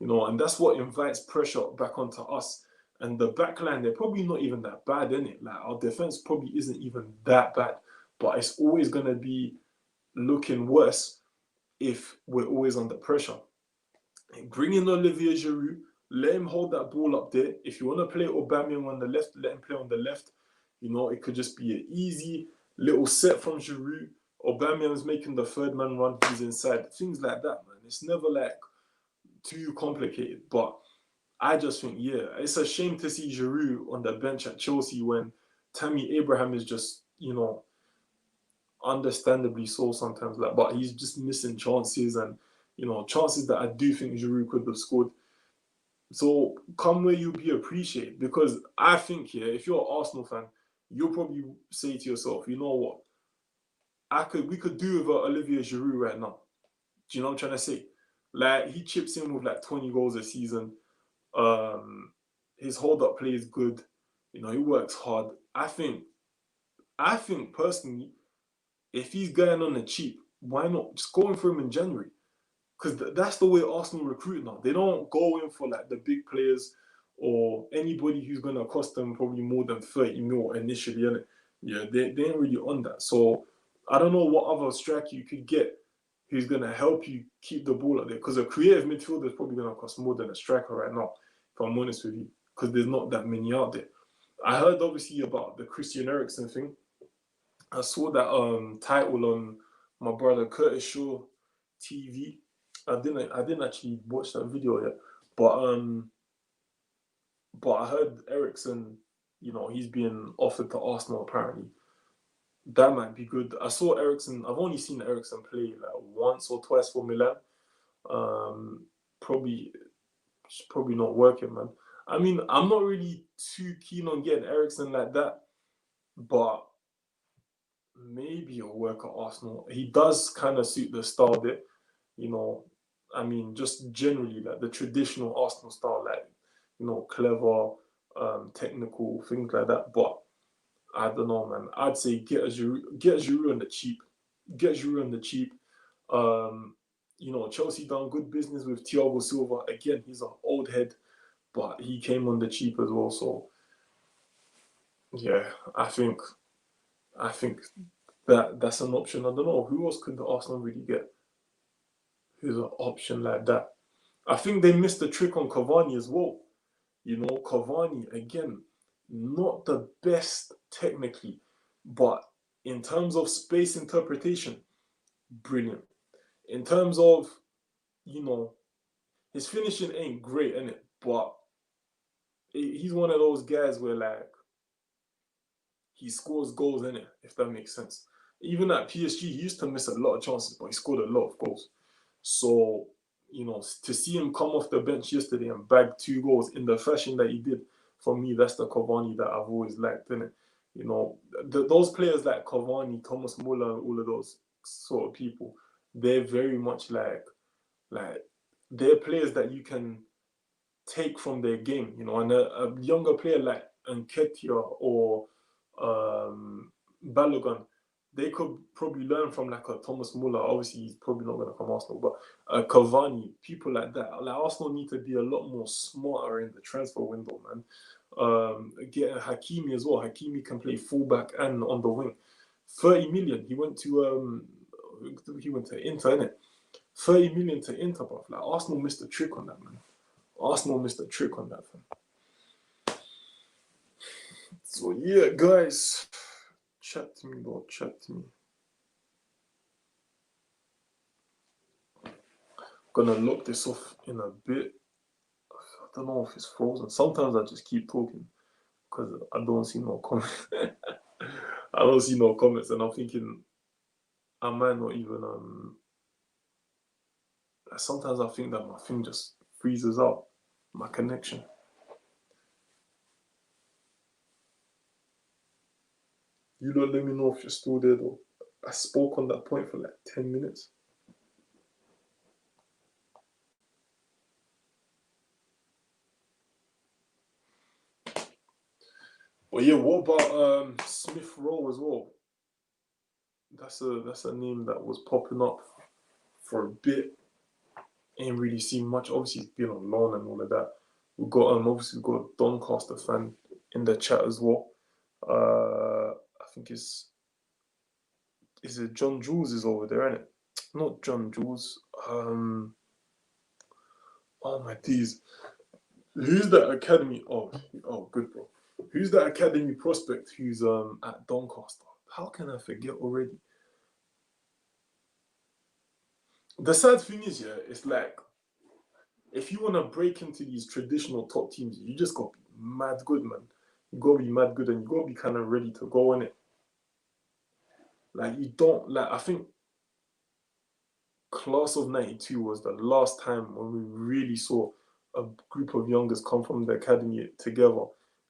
Speaker 1: and that's what invites pressure back onto us. And the back line, they're probably not even that bad in it. Like, our defense probably isn't even that bad, but it's always gonna be looking worse if we're always under pressure. And bring in Olivier Giroud, let him hold that ball up there. If you want to play Aubameyang on the left, let him play on the left. It could just be an easy little set from Giroud. Aubameyang's making the third man run, he's inside. Things like that, man. It's never like too complicated. But I just think, yeah, it's a shame to see Giroud on the bench at Chelsea when Tammy Abraham is just, understandably so sometimes. But he's just missing chances, and chances that I do think Giroud could have scored. So come where you be appreciated, because I think, yeah, if you're an Arsenal fan, you'll probably say to yourself, you know what, we could do with Olivier Giroud right now. Do you know what I'm trying to say? Like, he chips in with like 20 goals a season. His hold up play is good. He works hard. I think personally, if he's going on the cheap, why not just go in for him in January? Because that's the way Arsenal recruit now. They don't go in for like the big players or anybody who's going to cost them probably more than 30 mil initially. And yeah, they ain't really on that. So I don't know what other striker you could get who's going to help you keep the ball up there. Because a creative midfielder is probably going to cost more than a striker right now, if I'm honest with you, because there's not that many out there. I heard obviously about the Christian Eriksen thing. I saw that title on my brother Curtis Shaw TV. I didn't actually watch that video yet, but I heard Eriksen, he's being offered to Arsenal apparently. That might be good. I saw Eriksen. I've only seen Eriksen play like once or twice for Milan. Um, probably it's probably not working, man. I mean, I'm not really too keen on getting Eriksen like that, but maybe he'll work at Arsenal. He does kind of suit the style bit, you know. I mean, just generally like the traditional Arsenal style, like clever, technical things like that. But I don't know, man. I'd say get Giroud on the cheap, get Giroud on the cheap. Um, Chelsea done good business with Thiago Silva. Again, he's an old head, but he came on the cheap as well. So yeah, I think that's an option. I don't know who else could the Arsenal really get. Who's an option like that? I think they missed the trick on Cavani as well. Cavani again, not the best technically, but in terms of space interpretation, brilliant. In terms of you know his finishing ain't great in it, but he's one of those guys where like he scores goals in it, if that makes sense. Even at PSG, he used to miss a lot of chances, but he scored a lot of goals. So, to see him come off the bench yesterday and bag 2 goals in the fashion that he did, for me, that's the Cavani that I've always liked, innit? Those players like Cavani, Thomas Muller, all of those sort of people, they're very much like they're players that you can take from their game, and a younger player like Nketiah or Balogun, they could probably learn from like a Thomas Muller. Obviously, he's probably not going to come Arsenal, but Cavani, people like that. Like, Arsenal need to be a lot more smarter in the transfer window, man. Getting Hakimi as well. Hakimi can play fullback and on the wing. 30 million. He went to Inter, innit? 30 million to Inter, bro. Like, Arsenal missed a trick on that, man. Arsenal missed a trick on that, fam. So yeah, guys, Chat to me, bro. Chat to me. Gonna lock this off in a bit. I don't know if it's frozen. Sometimes I just keep talking because I don't see no comments. I don't see no comments, and I'm thinking I might not even. Sometimes I think that my thing just freezes out, my connection. You don't let me know if you're still there though. I spoke on that point for like 10 minutes. But yeah, what about Smith Rowe as well? That's a name that was popping up for a bit. Ain't really seen much. Obviously, he's been on loan and all of that. We've got obviously we've got a Doncaster fan in the chat as well. I think is it John Jules is over there, isn't it? Not John Jules. Oh my days. Who's that academy? Oh, good bro. Who's that academy prospect who's at Doncaster? How can I forget already? The sad thing is, yeah, it's like if you want to break into these traditional top teams, you just got to be mad good, man. You got to be mad good and you got to be kind of ready to go in it. Like, you don't, like, I think Class of 92 was the last time when we really saw a group of youngers come from the academy together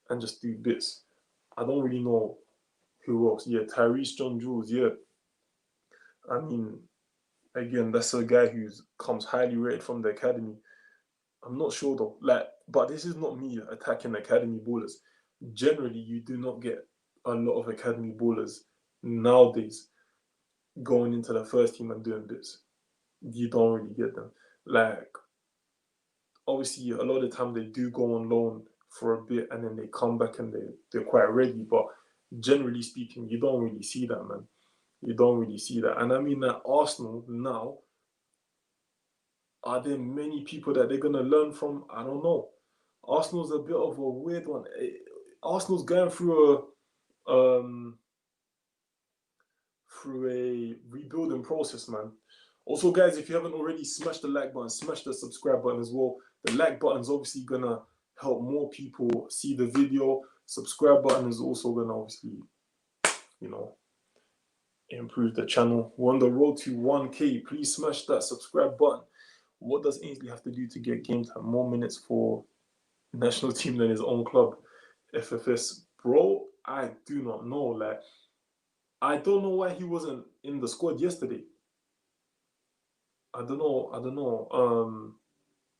Speaker 1: and just do bits. I don't really know who else. Yeah, Tyrese John Jules, yeah. I mean, again, that's a guy who comes highly rated from the academy. I'm not sure though. Like, but this is not me attacking academy ballers. Generally, you do not get a lot of academy ballers nowadays going into the first team and doing bits. You don't really get them. Like, obviously, a lot of the time they do go on loan for a bit and then they come back and they're quite ready. But generally speaking, you don't really see that, man. You don't really see that. And I mean, at Arsenal now, are there many people that they're going to learn from? I don't know. Arsenal's a bit of a weird one. Arsenal's going through a rebuilding process, man. Also, guys, if you haven't already, smash the like button, smash the subscribe button as well. The like button's obviously gonna help more people see the video. Subscribe button is also gonna obviously, you know, improve the channel. We're on the road to 1K. Please smash that subscribe button. What does Ainsley have to do to get game time? More minutes for national team than his own club, FFS. Bro, I do not know. Like, I don't know why he wasn't in the squad yesterday. I don't know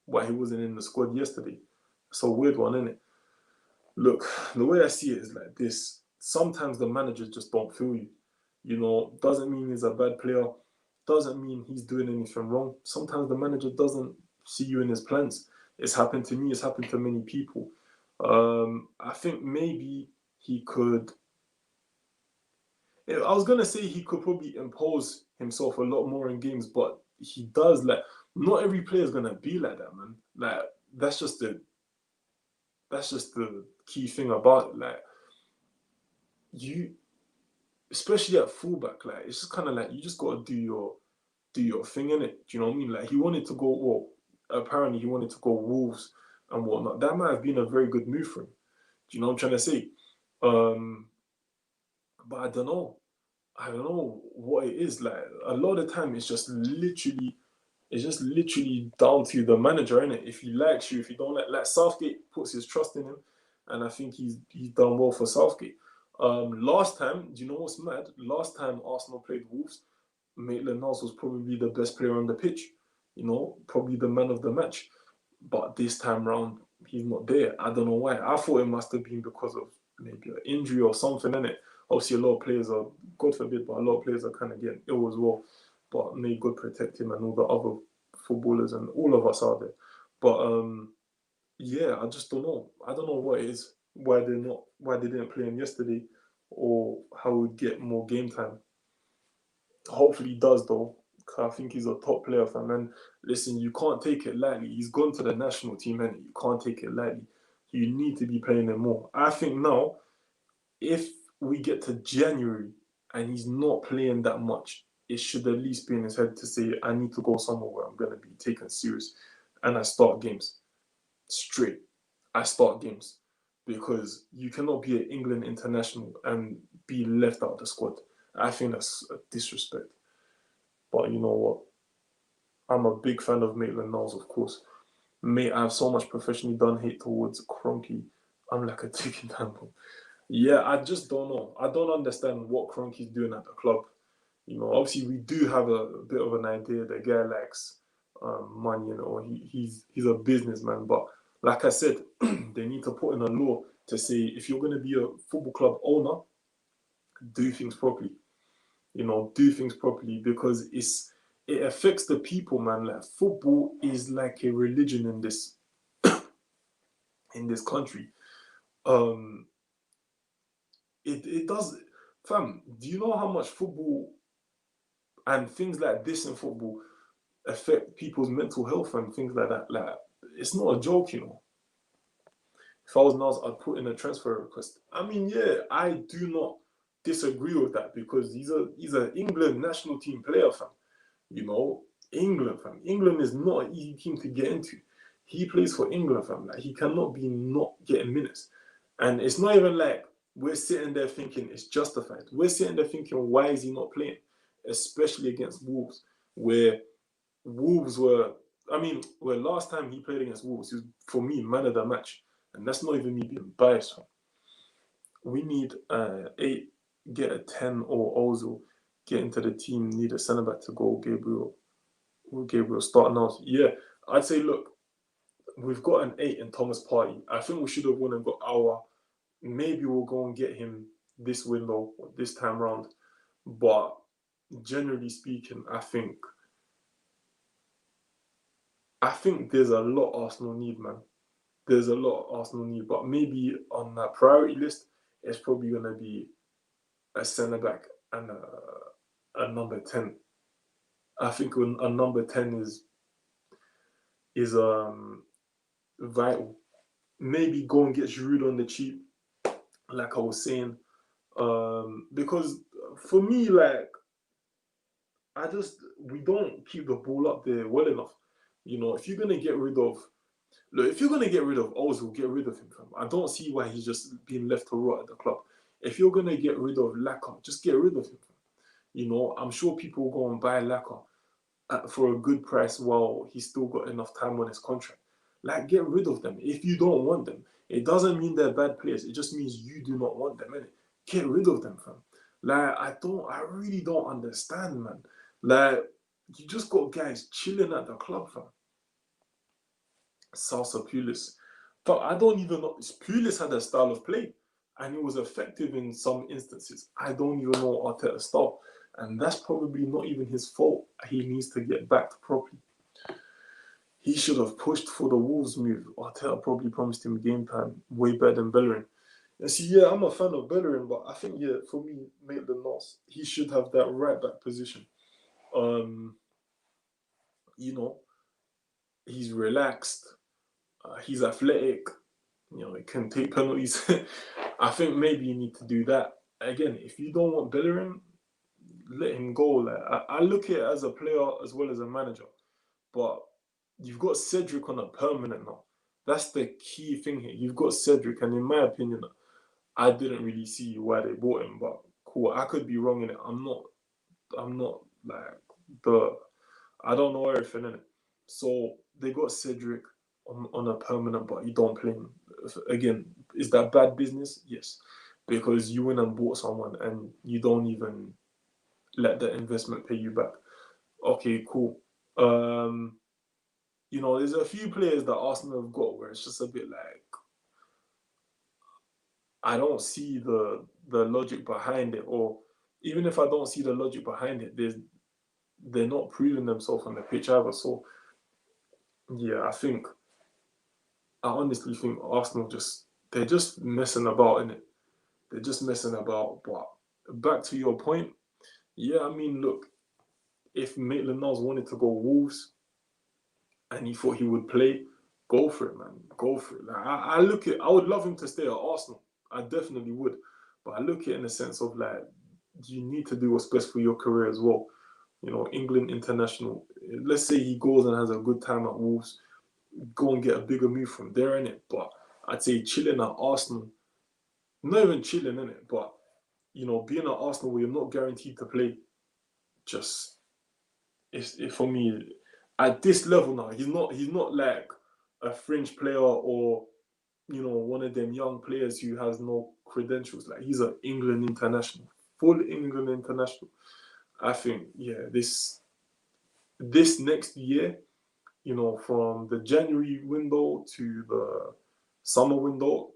Speaker 1: why he wasn't in the squad yesterday. It's a weird one, isn't it? Look, the way I see it is like this. Sometimes the managers just don't feel you. You know, doesn't mean he's a bad player. Doesn't mean he's doing anything wrong. Sometimes the manager doesn't see you in his plans. It's happened to me. It's happened to many people. I think maybe he could. I was gonna say he could probably impose himself a lot more in games, but he does. Like, not every player is gonna be like that, man. Like, that's just the key thing about it. Like, you, especially at fullback, like, it's just kind of like you just gotta do your thing in it. Do you know what I mean? Like, he wanted to go. Well, apparently he wanted to go Wolves and whatnot. That might have been a very good move for him. Do you know what I'm trying to say? But I don't know. I don't know what it is. Like, a lot of the time, it's just literally down to the manager, innit? If he likes you, if you don't like Southgate puts his trust in him, and I think he's done well for Southgate. Last time, do you know what's mad? Last time Arsenal played Wolves, Maitland-Niles was probably the best player on the pitch. You know, probably the man of the match. But this time round, he's not there. I don't know why. I thought it must have been because of maybe an injury or something, innit? Obviously, a lot of players are, God forbid, but a lot of players are kind of getting ill as well. But may God protect him and all the other footballers and all of us out there. But yeah, I just don't know. I don't know what it is, why they didn't play him yesterday, or how we get more game time. Hopefully, he does though. 'Cause I think he's a top player, fam. And listen, you can't take it lightly. He's gone to the national team, and you can't take it lightly. You need to be playing him more. I think now, if we get to January and he's not playing that much, it should at least be in his head to say, I need to go somewhere where I'm going to be taken serious. And I start games straight. I start games because you cannot be an England international and be left out of the squad. I think that's a disrespect. But you know what? I'm a big fan of Maitland-Niles, of course. Mate, I have so much professionally done hate towards Kroenke. I'm like a ticking time bomb. Yeah, I just don't know. I don't understand what Kroenke's doing at the club. You know, obviously we do have a bit of an idea. The guy likes money, you know. He's a businessman, but like I said, they need to put in a law to say if you're going to be a football club owner, do things properly. You know, do things properly because it affects the people, man. Like football is like a religion in this country. Um, it does, fam. Do you know how much football and things like this in football affect people's mental health and things like that? Like, it's not a joke, you know. If I was Nas, I'd put in a transfer request. I mean, yeah, I do not disagree with that because he's an England national team player, fam. You know, England, fam. England is not an easy team to get into. He plays for England, fam. Like he cannot be not getting minutes. And it's not even like we're sitting there thinking it's justified. We're sitting there thinking, why is he not playing? Especially against Wolves, where Wolves were, I mean, where last time he played against Wolves, he was, for me, man of the match. And that's not even me being biased. Fam. We need 8, get a 10 or Ozil, get into the team, need a centre back to go Gabriel starting out. Yeah, I'd say, look, we've got an 8 in Thomas Partey. I think we should have won and got our. Maybe we'll go and get him this window, this time round. But generally speaking, I think there's a lot Arsenal need, man. There's a lot Arsenal need, but maybe on that priority list, it's probably gonna be a centre back and a number 10. I think a number 10 is vital. Maybe go and get Giroud on the cheap, like I was saying, because for me, like we don't keep the ball up there well enough. You know, if you're gonna get rid of Ozil, get rid of him. Fam. I don't see why he's just being left to rot at the club. If you're gonna get rid of Laka, just get rid of him. Fam. You know, I'm sure people will go and buy Laka for a good price while he's still got enough time on his contract. Like, get rid of them. If you don't want them, it doesn't mean they're bad players. It just means you do not want them, innit? Get rid of them, fam. Like, I really don't understand, man. Like, you just got guys chilling at the club, fam. Salsa Pulis. But I don't even know. Pulis had a style of play and it was effective in some instances. I don't even know Arteta's style. And that's probably not even his fault. He needs to get back properly. He should have pushed for the Wolves move. Arteta probably promised him game time way better than Bellerin. And see, yeah, I'm a fan of Bellerin, but I think, yeah, for me, Maitland-Niles, he should have that right back position. You know, he's relaxed. He's athletic. You know, he can take penalties. I think maybe you need to do that. Again, if you don't want Bellerin, let him go. Like I look at it as a player as well as a manager. But you've got Cedric on a permanent now. That's the key thing here. You've got Cedric, and in my opinion, I didn't really see why they bought him, but cool. I could be wrong in it. I'm not like I don't know everything in it. So they got Cedric on a permanent, but you don't play him. Again, is that bad business? Yes. Because you went and bought someone and you don't even let the investment pay you back. Okay, cool. You know, there's a few players that Arsenal have got where it's just a bit like I don't see the logic behind it, or even if I don't see the logic behind it, they're not proving themselves on the pitch either. So yeah, I honestly think Arsenal they're just messing about in it. They're just messing about. But back to your point, yeah, I mean, look, if Maitland-Niles wanted to go Wolves and he thought he would play, go for it, man. Go for it. Like, I would love him to stay at Arsenal. I definitely would. But I look at it in the sense of like, you need to do what's best for your career as well. England international. Let's say he goes and has a good time at Wolves, go and get a bigger move from there, innit? But I'd say chilling at Arsenal, not even chilling, innit? But being at Arsenal where you're not guaranteed to play, just for me at this level now. He's not like a fringe player or one of them young players who has no credentials. Like he's an England international, full England international. I think this next year, from the January window to the summer window,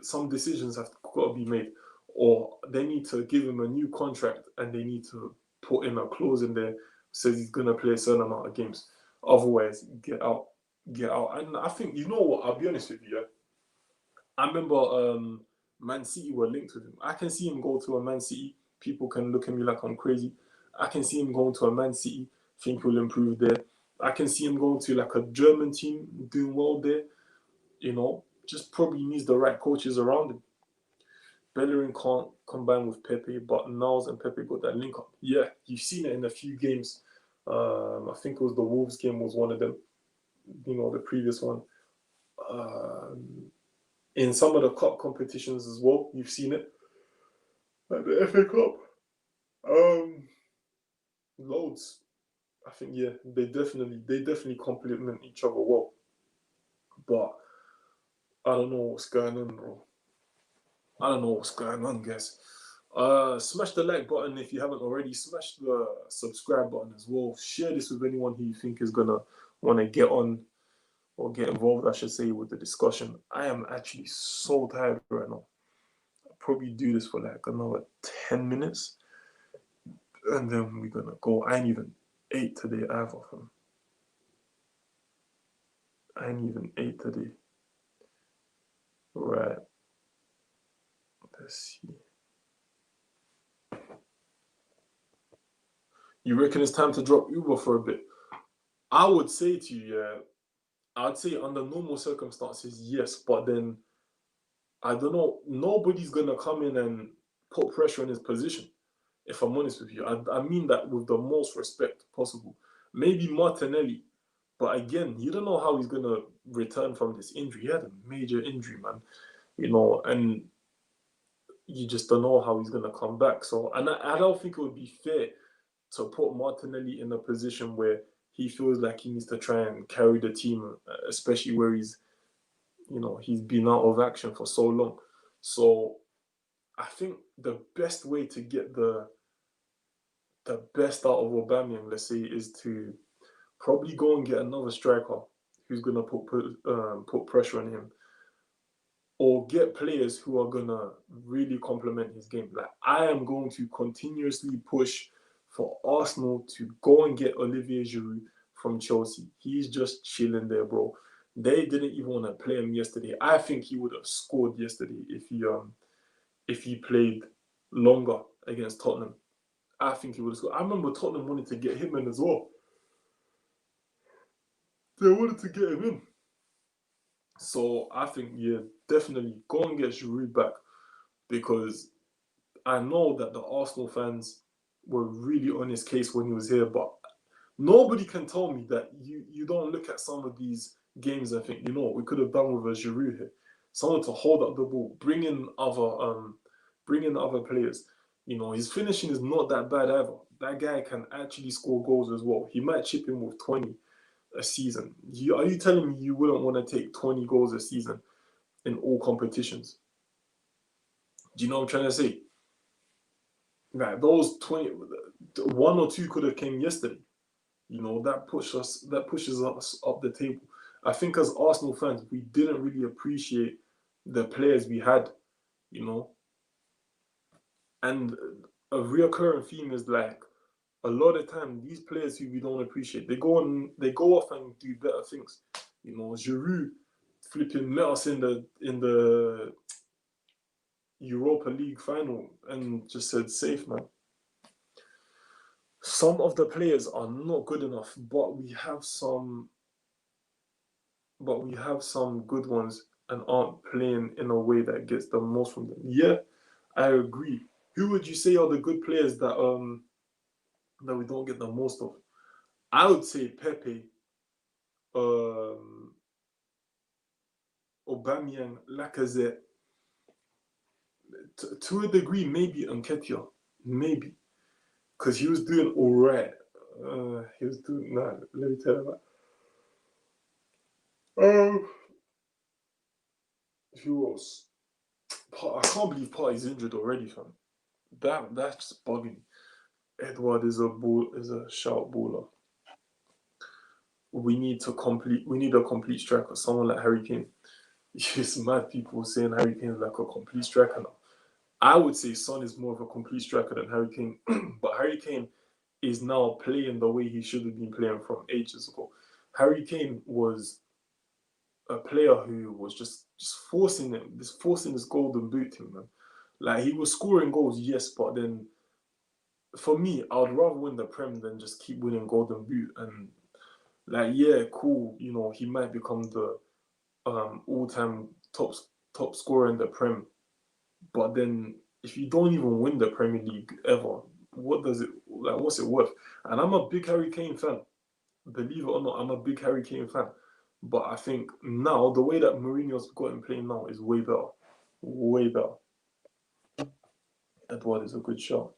Speaker 1: some decisions have got to be made, or they need to give him a new contract and they need to put in a clause in there says he's gonna play a certain amount of games. Otherwise, get out, get out. And I think what? I'll be honest with you. Yeah? I remember Man City were linked with him. I can see him go to a Man City. People can look at me like I'm crazy. I can see him going to a Man City. Think he'll improve there. I can see him going to like a German team, doing well there. Just probably needs the right coaches around him. Bellerin can't combine with Pepe, but Niles and Pepe got that link up. Yeah, you've seen it in a few games. I think it was the Wolves game was one of them. The previous one. In some of the cup competitions as well, you've seen it. Like the FA Cup. Loads. I think they definitely complement each other well. But I don't know what's going on, bro. I don't know what's going on, guys. Smash the like button if you haven't already. Smash the subscribe button as well. Share this with anyone who you think is gonna want to get on or get involved, I should say, with the discussion. I am actually so tired right now. I'll probably do this for like another 10 minutes. And then we're gonna go. I ain't even ate today either, fam. I ain't even ate today. Right. Let's see. You reckon it's time to drop Uber for a bit? I would say to you, yeah, I'd say under normal circumstances, yes, but then I don't know. Nobody's gonna come in and put pressure on his position. If I'm honest with you, I mean that with the most respect possible. Maybe Martinelli, but again, you don't know how he's gonna return from this injury. He had a major injury, man. And you just don't know how he's gonna come back. So, and I don't think it would be fair to put Martinelli in a position where he feels like he needs to try and carry the team, especially where he's been out of action for so long. So I think the best way to get the best out of Aubameyang, let's say, is to probably go and get another striker who's gonna put pressure on him, or get players who are gonna really complement his game. Like I am going to continuously push for Arsenal to go and get Olivier Giroud from Chelsea. He's just chilling there, bro. They didn't even want to play him yesterday. I think he would have scored yesterday if he played longer against Tottenham. I think he would have scored. I remember Tottenham wanted to get him in as well. They wanted to get him in. So I think, definitely go and get Giroud back, because I know that the Arsenal fans were really on his case when he was here, but nobody can tell me that you don't look at some of these games and think, what we could have done with a Giroud here. Someone to hold up the ball, bring in other players. His finishing is not that bad either. That guy can actually score goals as well. He might chip in with 20 a season. Are you telling me you wouldn't want to take 20 goals a season in all competitions? Do you know what I'm trying to say? Right, those 20, one or two could have came yesterday. That pushes us up the table. I think as Arsenal fans, we didn't really appreciate the players we had, and a reoccurring theme is like a lot of time these players who we don't appreciate, they go off and do better things. Giroud flipping met us in the Europa League final and just said safe, man. Some of the players are not good enough, but we have some good ones and aren't playing in a way that gets the most from them. Yeah, I agree. Who would you say are the good players that we don't get the most of? I would say Pepe, um, Aubameyang, Lacazette. To a degree, maybe Nketiah, maybe, because he was doing all right. He was doing nah. Let me tell you that. Who else? I can't believe Partey's injured already, fam. That's just bugging me. Edward is a shout baller. We need a complete striker, someone like Harry Kane. It's mad people saying Harry Kane is like a complete striker now. I would say Son is more of a complete striker than Harry Kane. But Harry Kane is now playing the way he should have been playing from ages ago. Harry Kane was a player who was just forcing his golden boot to him, man. Like he was scoring goals, yes, but then for me, I would rather win the Prem than just keep winning golden boot. And like, yeah, cool, he might become the all-time top scorer in the Prem, but then if you don't even win the Premier League ever, what does it like? What's it worth? And I'm a big Harry Kane fan. Believe it or not, I'm a big Harry Kane fan. But I think now the way that Mourinho's got him playing now is way better, way better. Edward is a good shot.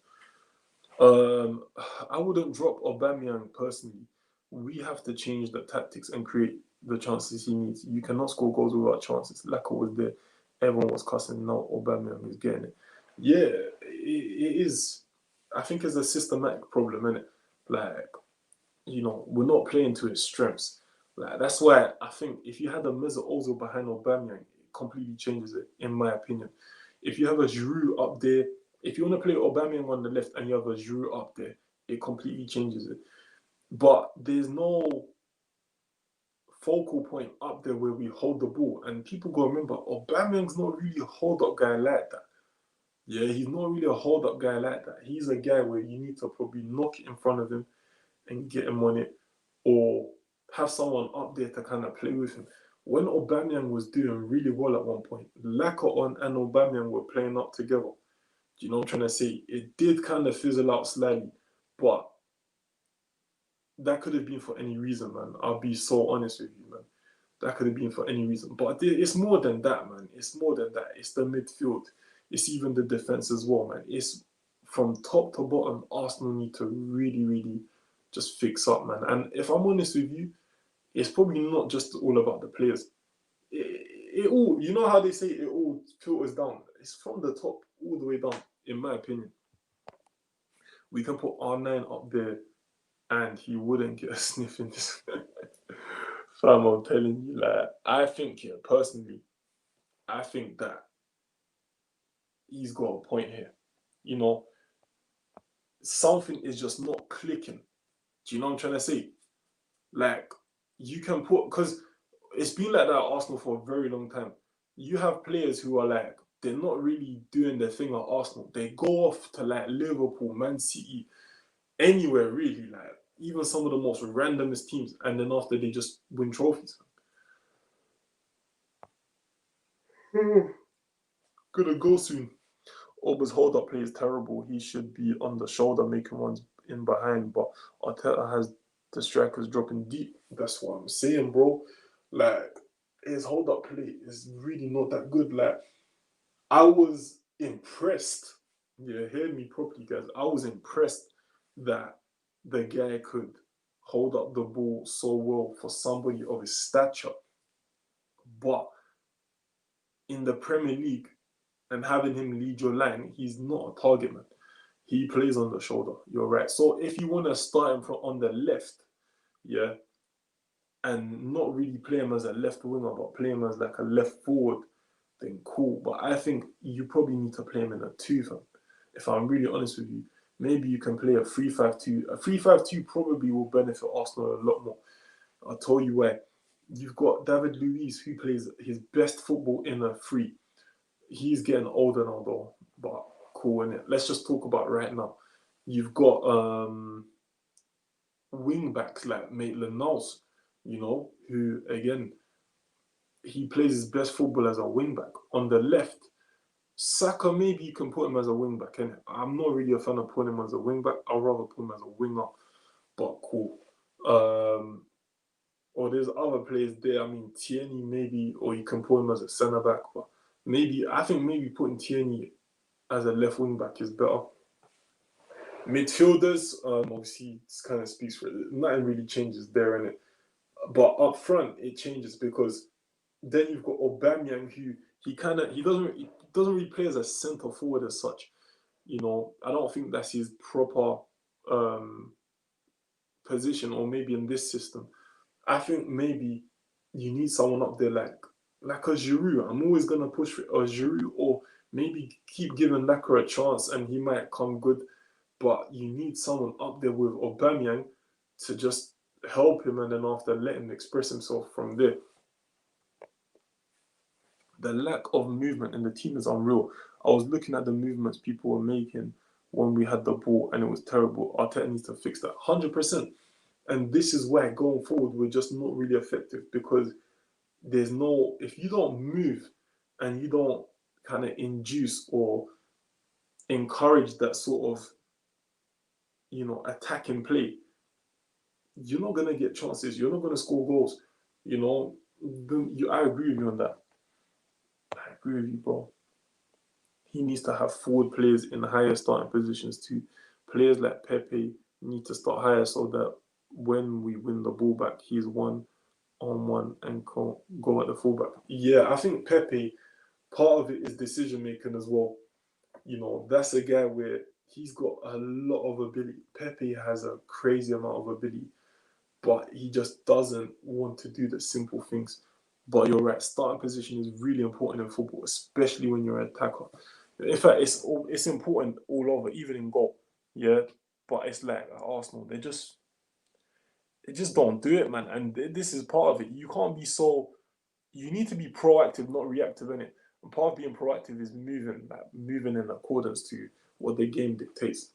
Speaker 1: I wouldn't drop Aubameyang personally. We have to change the tactics and create the chances he needs. You cannot score goals without chances. Lacazette was there. Everyone was cussing. Now Aubameyang is getting it. Yeah, it is. I think it's a systematic problem, innit? Like, we're not playing to his strengths. Like, that's why I think if you had a Mesut Ozil behind Aubameyang, it completely changes it, in my opinion. If you have a Giroud up there, if you want to play Aubameyang on the left and you have a Giroud up there, it completely changes it. But there's no focal point up there where we hold the ball. And people got to remember, Aubameyang's not really a hold-up guy like that. Yeah, he's not really a hold-up guy like that. He's a guy where you need to probably knock it in front of him and get him on it, or have someone up there to kind of play with him. When Aubameyang was doing really well at one point, Lacazette and Aubameyang were playing up together. Do you know what I'm trying to say? It did kind of fizzle out slightly, but that could have been for any reason, man. I'll be so honest with you, man. That could have been for any reason. But it's more than that, man. It's more than that. It's the midfield. It's even the defense as well, man. It's from top to bottom, Arsenal need to really, really just fix up, man. And if I'm honest with you, it's probably not just all about the players. It all, you know how they say it all filters down. It's from the top all the way down, in my opinion. We can put R9 up there and he wouldn't get a sniff in this. Fam, I'm telling you, like, I think, yeah, personally, I think that he's got a point here. Something is just not clicking. Do you know what I'm trying to say? Like, you can because it's been like that at Arsenal for a very long time. You have players who are like, they're not really doing their thing at Arsenal. They go off to like Liverpool, Man City, anywhere really, like even some of the most randomest teams, and then after they just win trophies. Gonna go soon. Oba's hold-up play is terrible. He should be on the shoulder making ones in behind, but Arteta has the strikers dropping deep. That's what I'm saying, bro. Like, his hold-up play is really not that good. Like, I was impressed. Yeah, hear me properly, guys. I was impressed that the guy could hold up the ball so well for somebody of his stature. But in the Premier League, and having him lead your line, he's not a target man. He plays on the shoulder. You're right. So if you want to start him from on the left, yeah, and not really play him as a left winger, but play him as like a left forward, then cool. But I think you probably need to play him in a 2, fam. If I'm really honest with you, maybe you can play a 3-5-2. A 3-5-2 probably will benefit Arsenal a lot more. I'll tell you why. You've got David Luiz, who plays his best football in a 3. He's getting older now, though, but cool, innit? Let's just talk about right now. You've got wing backs like Maitland-Niles, who, again, he plays his best football as a wing back. On the left, Saka, maybe you can put him as a wing back, and I'm not really a fan of putting him as a wing back. I'd rather put him as a winger, but cool. Or there's other players there. I mean, Tierney maybe, or you can put him as a centre back. But maybe I think maybe putting Tierney as a left wing back is better. Midfielders, obviously, this kind of speaks for it. Nothing really changes there, innit? But up front, it changes because then you've got Aubameyang, who he doesn't really play as a centre forward as such. You know, I don't think that's his proper position, or maybe in this system. I think maybe you need someone up there like a Giroud. I'm always gonna push for a Giroud, or maybe keep giving Lacquer a chance and he might come good. But you need someone up there with Aubameyang to just help him, and then after let him express himself from there. The lack of movement in the team is unreal. I was looking at the movements people were making when we had the ball, and it was terrible. Arteta needs to fix that 100%. And this is where going forward we're just not really effective, because if you don't move and you don't kind of induce or encourage that sort of attacking play, you're not gonna get chances. You're not gonna score goals. I agree with you on that. I agree with you, bro. He needs to have forward players in higher starting positions too. Players like Pepe need to start higher so that when we win the ball back, he's 1-on-1 and go at the fullback. Yeah, I think Pepe, part of it is decision making as well. That's a guy where he's got a lot of ability. Pepe has a crazy amount of ability, but he just doesn't want to do the simple things. But you're right, starting position is really important in football, especially when you're an attacker. In fact, it's important all over, even in goal. Yeah, but it's like at Arsenal, they just don't do it, man. And this is part of it. You can't be so. You need to be proactive, not reactive, in it. And part of being proactive is moving in accordance to what the game dictates.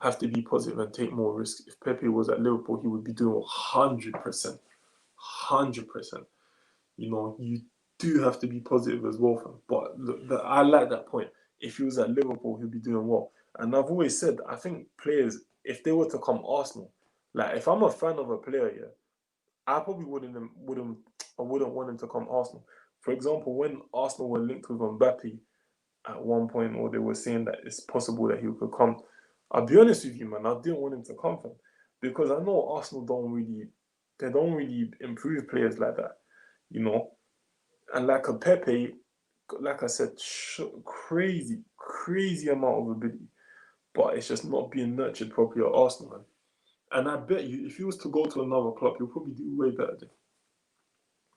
Speaker 1: Have to be positive and take more risks. If Pepe was at Liverpool, he would be doing 100%. 100%. You do have to be positive as well, fam. But I like that point. If he was at Liverpool, he'd be doing well. And I've always said, I think players, if they were to come Arsenal, like if I'm a fan of a player, yeah, I probably wouldn't want him to come Arsenal. For example, when Arsenal were linked with Mbappe at one point, or they were saying that it's possible that he could come, I'll be honest with you, man, I didn't want him to come from, because I know Arsenal don't really improve players like that, And like a Pepe, like I said, crazy amount of ability, but it's just not being nurtured properly at Arsenal, man. And I bet you, if he was to go to another club, he'll probably do way better than.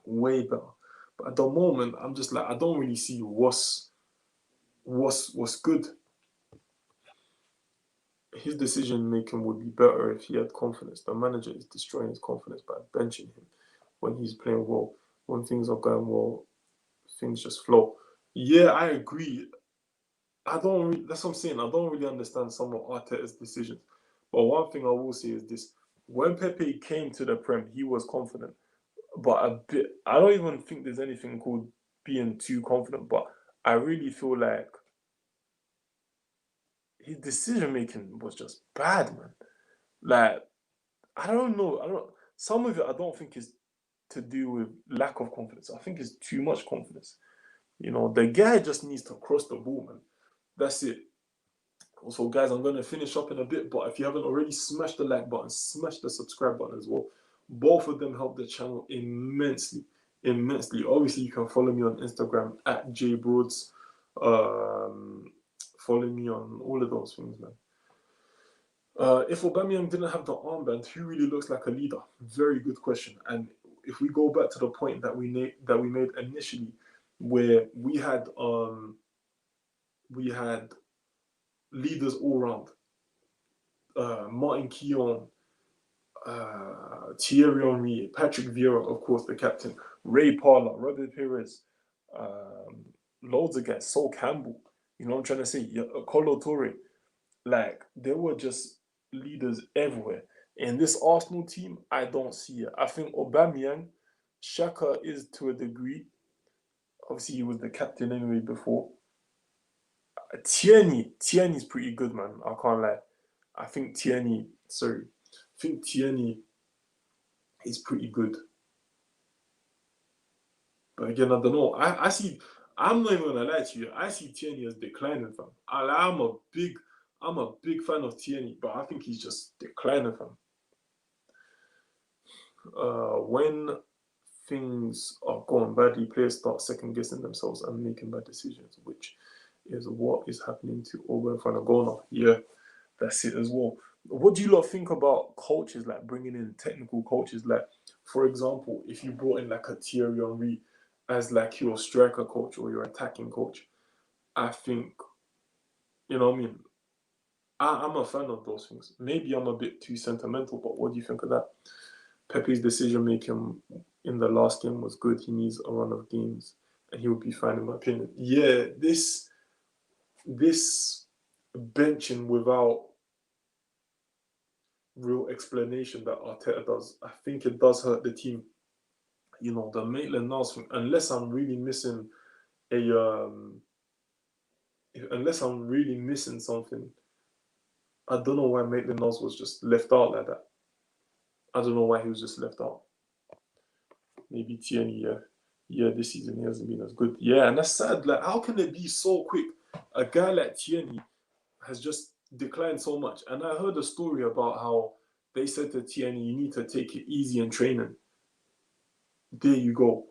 Speaker 1: Way better. But at the moment, I'm just like, I don't really see what's good. His decision making would be better if he had confidence. The manager is destroying his confidence by benching him when he's playing well. When things are going well, things just flow. Yeah, I agree. That's what I'm saying. I don't really understand some of Arteta's decisions. But one thing I will say is this: when Pepe came to the Prem, he was confident, but I don't even think there's anything called being too confident. But I really feel like his decision making was just bad, man. Like, I don't know. Some of it I don't think is to do with lack of confidence. I think it's too much confidence. The guy just needs to cross the ball, man. That's it. Also, guys, I'm going to finish up in a bit, but if you haven't already, smash the like button, smash the subscribe button as well. Both of them help the channel immensely, immensely. Obviously, you can follow me on Instagram at jbroads. Follow me on all of those things, man. If Aubameyang didn't have the armband, who really looks like a leader? Very good question. And if we go back to the point that we made initially, where we had leaders all round. Martin Keown, Thierry Henry, Patrick Vieira, of course, the captain, Ray Parlour, Robert Pires, loads of guys, Sol Campbell, you know what I'm trying to say? Kolo Toure. Like, there were just leaders everywhere. In this Arsenal team, I don't see it. I think Aubameyang, Xhaka is to a degree. Obviously, he was the captain anyway before. Tierney's pretty good, man. I can't lie. I think Tierney, sorry, I think Tierney is pretty good. But again, I don't know. I see. I'm not even gonna lie to you. I see Tierney as declining, fam. I'm a big fan of Tierney, but I think he's just declining, fam. When things are going badly, players start second guessing themselves and making bad decisions, which is what is happening to Owen Fanagona. Yeah, that's it as well. What do you lot think about coaches like bringing in technical coaches? Like, for example, if you brought in like a Thierry Henry as like your striker coach or your attacking coach, I think, you know what I mean? I'm a fan of those things. Maybe I'm a bit too sentimental, but what do you think of that? Pepe's decision making in the last game was good. He needs a run of games, and he would be fine in my opinion. Yeah, this benching without real explanation that Arteta does, I think it does hurt the team. You know, the Maitland-Niles thing. A unless I'm really missing something, I don't know why Maitland-Niles was just left out like that. I don't know why he was just left out. Maybe Tierney, yeah, this season he hasn't been as good. Yeah, and that's sad. Like, how can it be so quick? A guy like Tierney has just declined so much. And I heard a story about how they said to Tierney, you need to take it easy in training. There you go.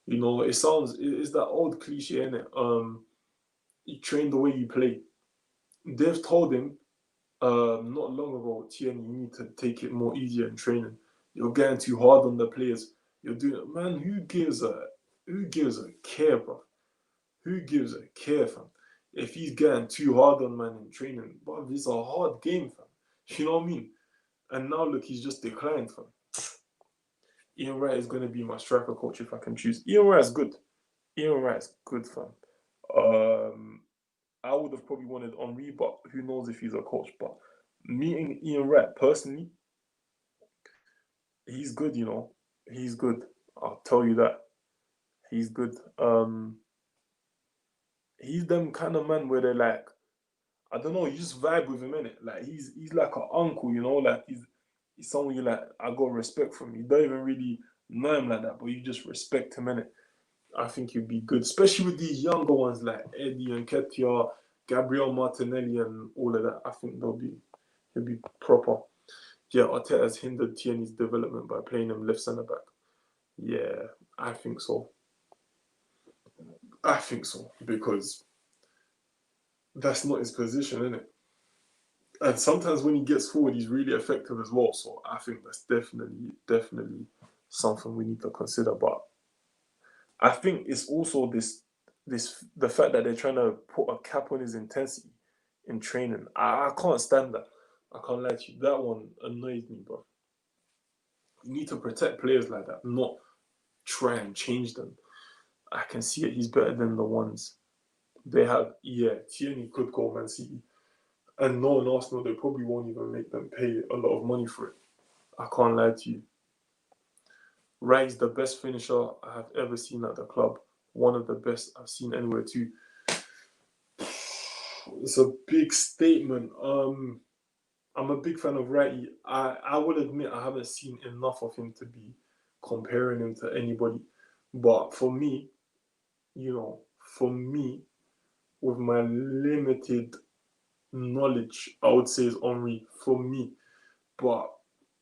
Speaker 1: You know, it's that old cliche, innit? You train the way you play. They've told him not long ago, Tierney, you need to take it more easier in training. You're getting too hard on the players. You're doing it. Man, who gives a care, bro? Who gives a care, fam? If he's getting too hard on man in training, bro, it's a hard game, fam. You know what I mean? And now look, he's just declined, fam. Ian Wright is gonna be my striker coach if I can choose. Ian Wright's good. Ian Wright's good, fam. Um, I would have probably wanted Henri, but who knows if he's a coach. But meeting Ian Wright personally, he's good, you know. He's good. I'll tell you that. He's good. He's them kind of man where they're like, I don't know, you just vibe with him, innit? Like he's like an uncle, you know, like he's someone you like, I got respect from. You don't even really know him like that, but you just respect him, innit? I think he'd be good, especially with these younger ones like Eddie and Ketia, Gabriel Martinelli, and all of that. I think he'll be proper. Yeah, Arteta's hindered Tierney's development by playing him left centre back. Yeah, I think so. I think so because that's not his position, isn't it? And sometimes when he gets forward, he's really effective as well. So I think that's definitely something we need to consider. But I think it's also the fact that they're trying to put a cap on his intensity in training. I can't stand that. I can't lie to you. That one annoys me, bro. You need to protect players like that, not try and change them. I can see it. He's better than the ones they have. Yeah, Tierney could go Man City. And knowing Arsenal, they probably won't even make them pay a lot of money for it. I can't lie to you. Wright is the best finisher I have ever seen at the club. One of the best I've seen anywhere too. It's a big statement. I'm a big fan of Wrighty. I will admit I haven't seen enough of him to be comparing him to anybody. But for me, for me, with my limited knowledge, I would say is Henri for me. But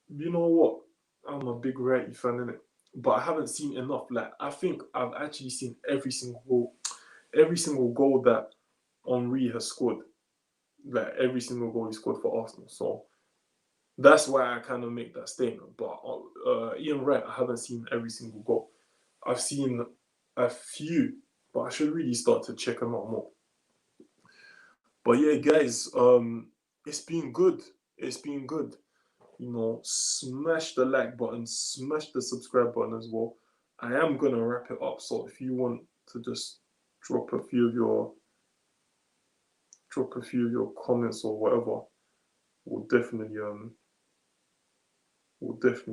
Speaker 1: you know what? I'm a big Wrighty fan, innit? But I haven't seen enough. Like I think I've actually seen every single goal that Henri has scored. Like every single goal he scored for Arsenal. So that's why I kind of make that statement. But Ian Wright, I haven't seen every single goal. I've seen a few, but I should really start to check them out more. But yeah, guys, it's been good. It's been good. Smash the like button, smash the subscribe button as well. I am gonna wrap it up. So if you want to just drop a few of your comments or whatever, we'll definitely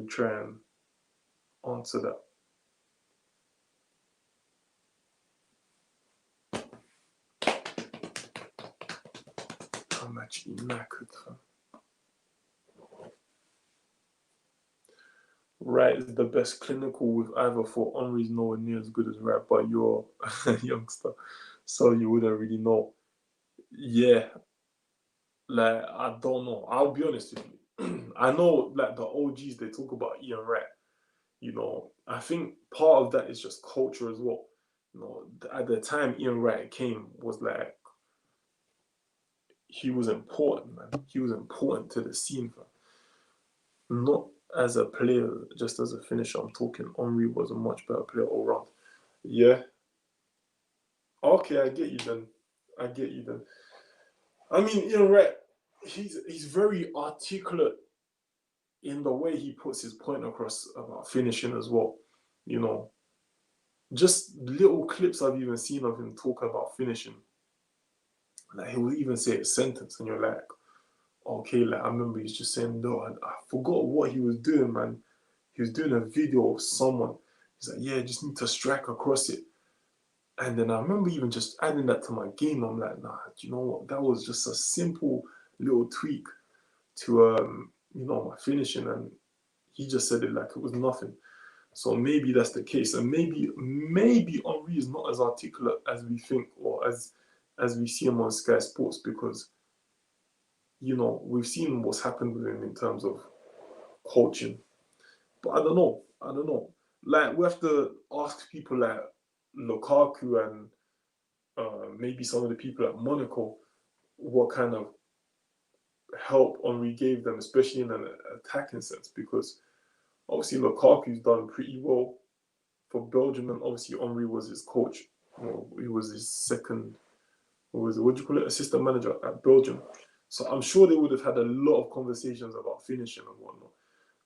Speaker 1: try and answer that. un match immaculate, fam. Right is the best clinical with either for Henry's nowhere near as good as Right, but you're a youngster, so you wouldn't really know. Yeah, like I don't know. I'll be honest with you. I know like the OGs they talk about Ian Wright. You know, I think part of that is just culture as well. You know, at the time Ian Wright came was like he was important, man. He was important to the scene, man. Not as a player, just as a finisher. I'm talking Henry was a much better player all round. Yeah. Okay, I get you then. I get you then. I mean, Ian Wright, he's very articulate in the way he puts his point across about finishing as well. You know, just little clips I've even seen of him talk about finishing. Like he will even say a sentence, and you're like, okay, like I remember he's just saying, no, I forgot what he was doing, man. He was doing a video of someone. He's like, yeah, just need to strike across it. And then I remember even just adding that to my game. I'm like, nah, do you know what? That was just a simple little tweak to my finishing, and he just said it like it was nothing. So maybe that's the case, and maybe Henri is not as articulate as we think, or as we see him on Sky Sports, because we've seen what's happened with him in terms of coaching. But I don't know. I don't know. Like we have to ask people like Lukaku and maybe some of the people at Monaco what kind of help Henri gave them, especially in an attacking sense, because obviously Lukaku's done pretty well for Belgium, and obviously Henri was his coach. He was his second, what do you call it, assistant manager at Belgium. So I'm sure they would have had a lot of conversations about finishing and whatnot.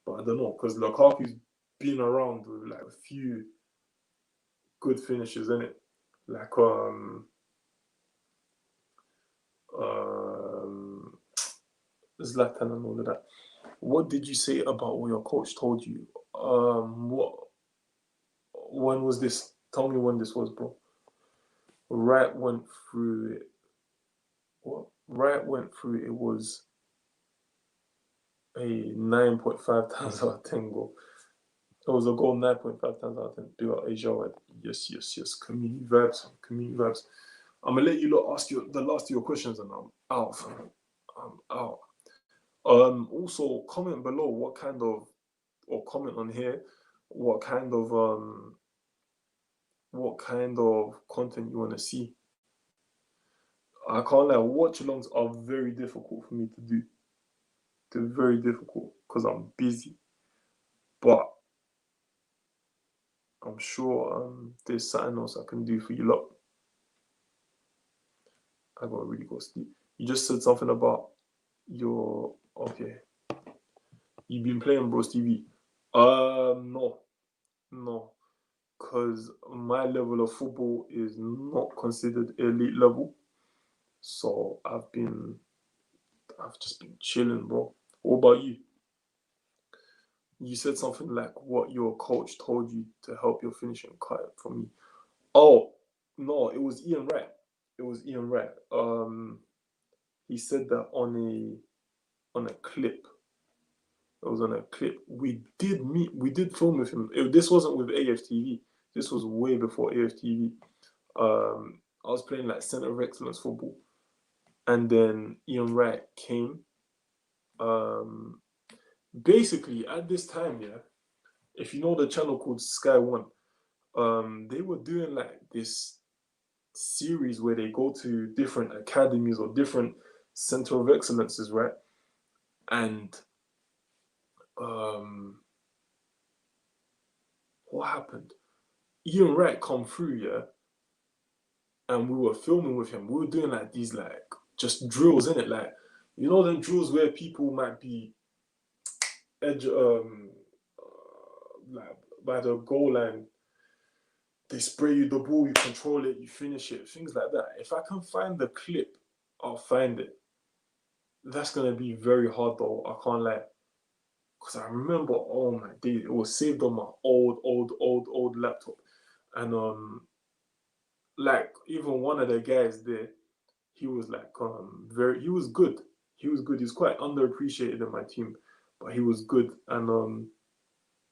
Speaker 1: But I don't know, because Lukaku's been around with like a few good finishes in it, like Zlatan and all of that. What did you say about what your coach told you? What? When was this? Tell me when this was, bro. Wright went through it. What? Wright went through it. It was a 9.5 times out of 10 goal. It was a goal 9.5 times out of 10. Big up Asia. Yes, yes, yes. Community vibes. Community vibes. I'm gonna let you lot ask you the last of your questions, and I'm out. I'm out. Also comment below what kind of, or comment on here what kind of content you want to see. I can't lie, watch alongs are very difficult for me to do. They're very difficult because I'm busy. But I'm sure there's something else I can do for you lot. I gotta really go sleep. You just said something about your, okay. You've been playing Bros TV. No. Because my level of football is not considered elite level. So I've just been chilling, bro. What about you? You said something like what your coach told you to help your finishing. Cut it from me. Oh no, it was Ian Wright. It was Ian Wright. He said that on a clip. It was on a clip. We did film with him. This wasn't with AFTV. This was way before AFTV. I was playing like Center of Excellence football, and then Ian Wright came. Basically, at this time, yeah, if you know the channel called Sky One, they were doing like this series where they go to different academies or different Center of Excellences, right? And what happened? Ian Wright come through, yeah, and we were filming with him. We were doing like these like just drills in it, like them drills where people might be edge like by the goal line. They spray you the ball, you control it, you finish it, things like that. If I can find the clip, I'll find it. That's gonna be very hard though, I can't lie. Because I remember, oh my days, it was saved on my old laptop. And like even one of the guys there, he was like he was good. He was good. He's quite underappreciated in my team, but he was good. And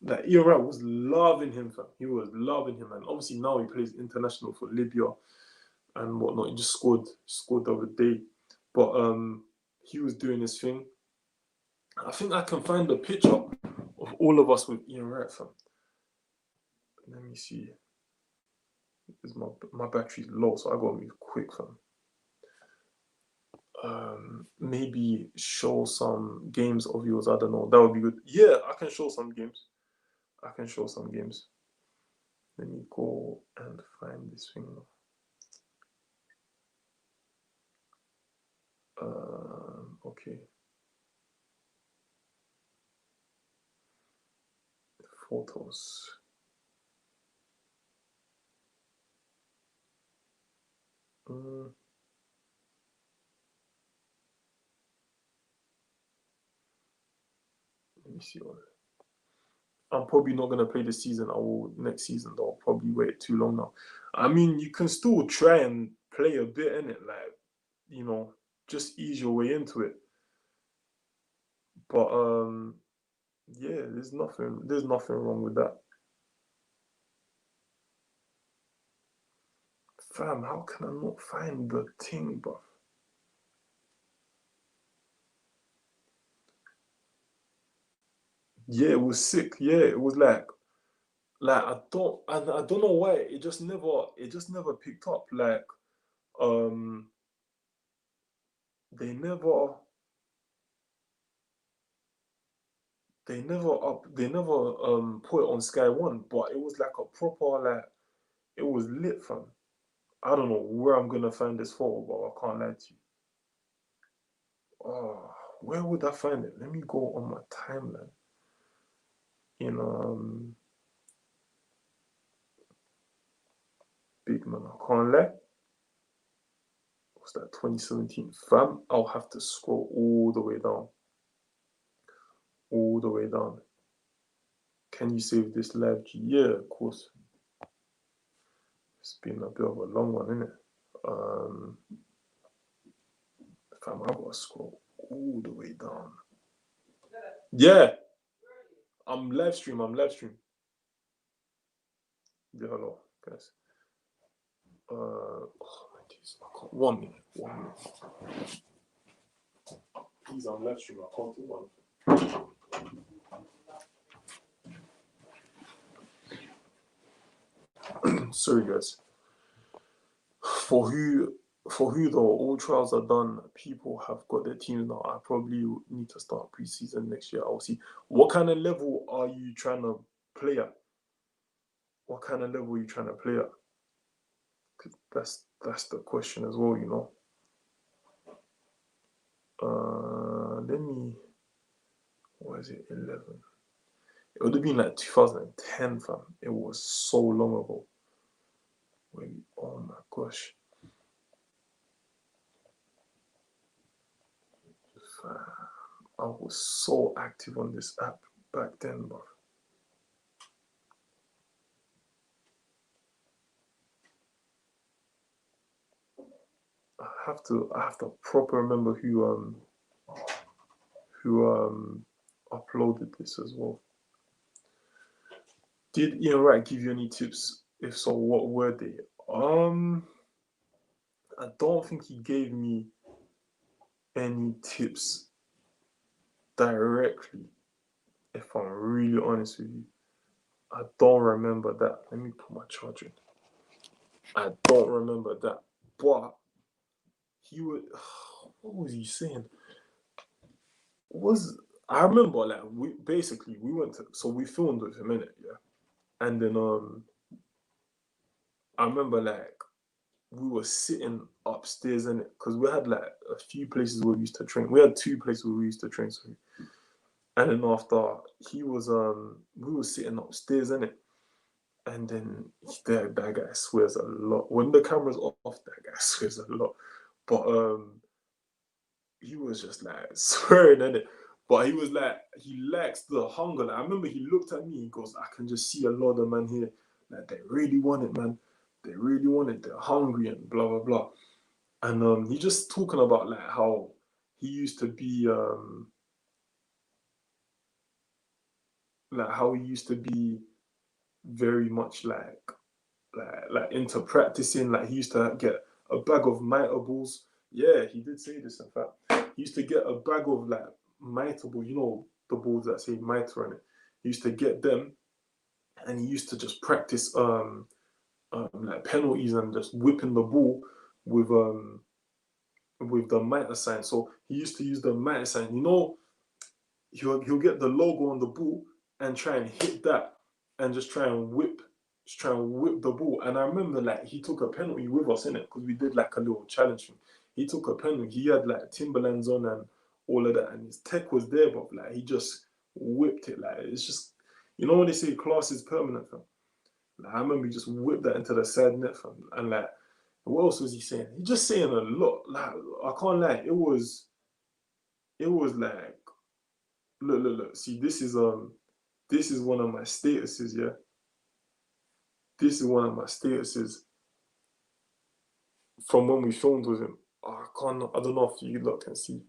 Speaker 1: like Ian Wright was loving him, fam. He was loving him, and obviously now he plays international for Libya and whatnot. He just scored the other day, but he was doing his thing. I think I can find a picture of all of us with Ian Wright, fam. Let me see. Is my battery's low, so I gotta move quick, fam. Maybe show some games of yours. I don't know. That would be good. Yeah, I can show some games. I can show some games. Let me go and find this thing. Okay. Photos. Let me see. I'm probably not gonna play this season. I will next season though. I'll probably wait too long now. I mean, you can still try and play a bit in it, like just ease your way into it. But yeah, there's nothing wrong with that. Fam, how can I not find the thing, bro? Yeah, it was sick. Yeah, it was like I don't know why it just never picked up. Like um they never they never put it on Sky One, but it was like a proper like it was lit, fam. I don't know where I'm gonna find this photo, but I can't lie to you. Oh, where would I find it? Let me go on my timeline. In big man, I can't lie. What's that? 2017, fam. I'll have to scroll all the way down, all the way down. Can you save this live? Yeah, of course. It's been a bit of a long one, isn't it? Fam, I gotta scroll all the way down. Yeah, I'm live stream. Yeah, hello, guys. Oh my days, I can't. 1 minute. Please, I'm live stream. I can't do one. Sorry, guys. For who though, all trials are done. People have got their teams now. I probably need to start preseason next year. I'll see. What kind of level are you trying to play at? What kind of level are you trying to play at? 'Cause that's the question as well, Let me. What is it? 11. It would have been like 2010, fam. It was so long ago. Wait, oh my gosh. I was so active on this app back then, bro. I have to proper remember who uploaded this as well. Did Ian Wright give you any tips? If so, what were they? I don't think he gave me any tips directly. If I'm really honest with you, I don't remember that. Let me put my charger in. I don't remember that, but he would. What was he saying? I remember like we went to, so we filmed with him in it, yeah, and then I remember like we were sitting upstairs in it because we had like a few places where we used to train. We had two places where we used to train, sorry. And then after we were sitting upstairs in it, and then that guy swears a lot. When the camera's off, that guy swears a lot. But he was just like swearing in it. But he was like, he lacks the hunger. Like, I remember he looked at me, he goes, I can just see a lot of man here. Like, they really want it, man. They really want it. They're hungry and blah, blah, blah. and he just talking about like how he used to be very much like into practicing. Like he used to get a bag of mitre balls. Yeah, he did say this. In fact, he used to get a bag of like mitre balls. You know the balls that say mitre on it. He used to get them, and he used to just practice like penalties and just whipping the ball with the mitre sign. So he used to use the mitre sign. You know, he'll get the logo on the ball and try and hit that and just try and whip the ball. And I remember like he took a penalty with us in it because we did like a little challenge thing. He took a penalty. He had like Timberlands on and all of that, and his tech was there, but like he just whipped it. Like it's just, you know when they say class is permanent, fam. Like, I remember he just whipped that into the side net, fam. And like, what else was he saying? He just saying a lot. Like I can't lie, it was like, look. See, this is one of my statuses, yeah. This is one of my statuses from when we filmed with him. Oh, I don't know if you lot can see.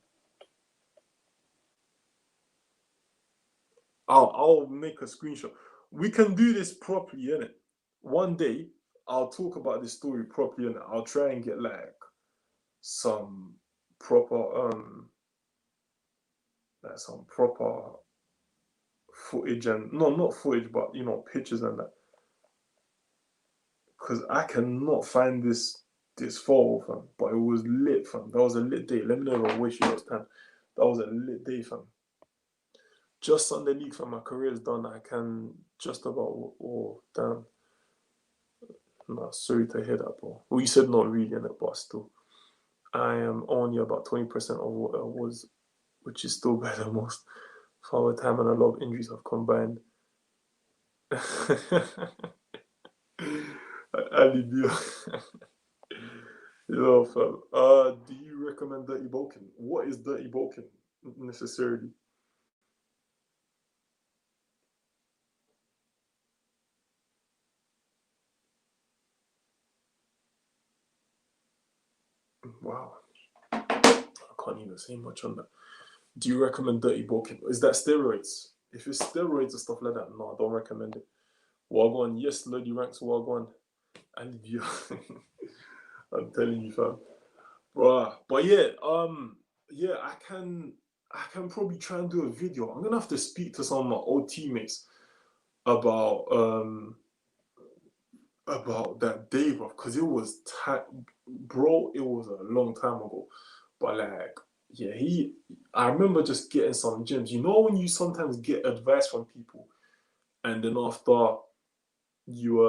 Speaker 1: I'll make a screenshot. We can do this properly, innit? One day I'll talk about this story properly, and I'll try and get like some proper some proper footage, and no, not footage, but you know, pictures and that. Because I cannot find this photo, fam. But it was lit, fam. That was a lit day. Let me know if I waste your time. That was a lit day, fam. Just Sunday league, fam. My career is done. I can just about. Oh, damn. Nah, sorry to hear that, bro. Well, you said not really, in it, but still. I am only about 20% of what I was, which is still better than most. For our time and a lot of injuries have combined. Ali Dio. Yo, fam. Do you recommend dirty bulking? What is dirty bulking necessarily? Wow, I can't even say much on that. Do you recommend dirty bulking? Is that steroids? If it's steroids and stuff like that, no, I don't recommend it. Wagwan, yes, Lodi ranks Wagwan. Ali Dio. I'm telling you, fam. Bruh. But yeah, I can probably try and do a video. I'm gonna have to speak to some of my old teammates about that day, bro, because it was bro, it was a long time ago. But like, yeah, I remember just getting some gems. You know when you sometimes get advice from people and then after you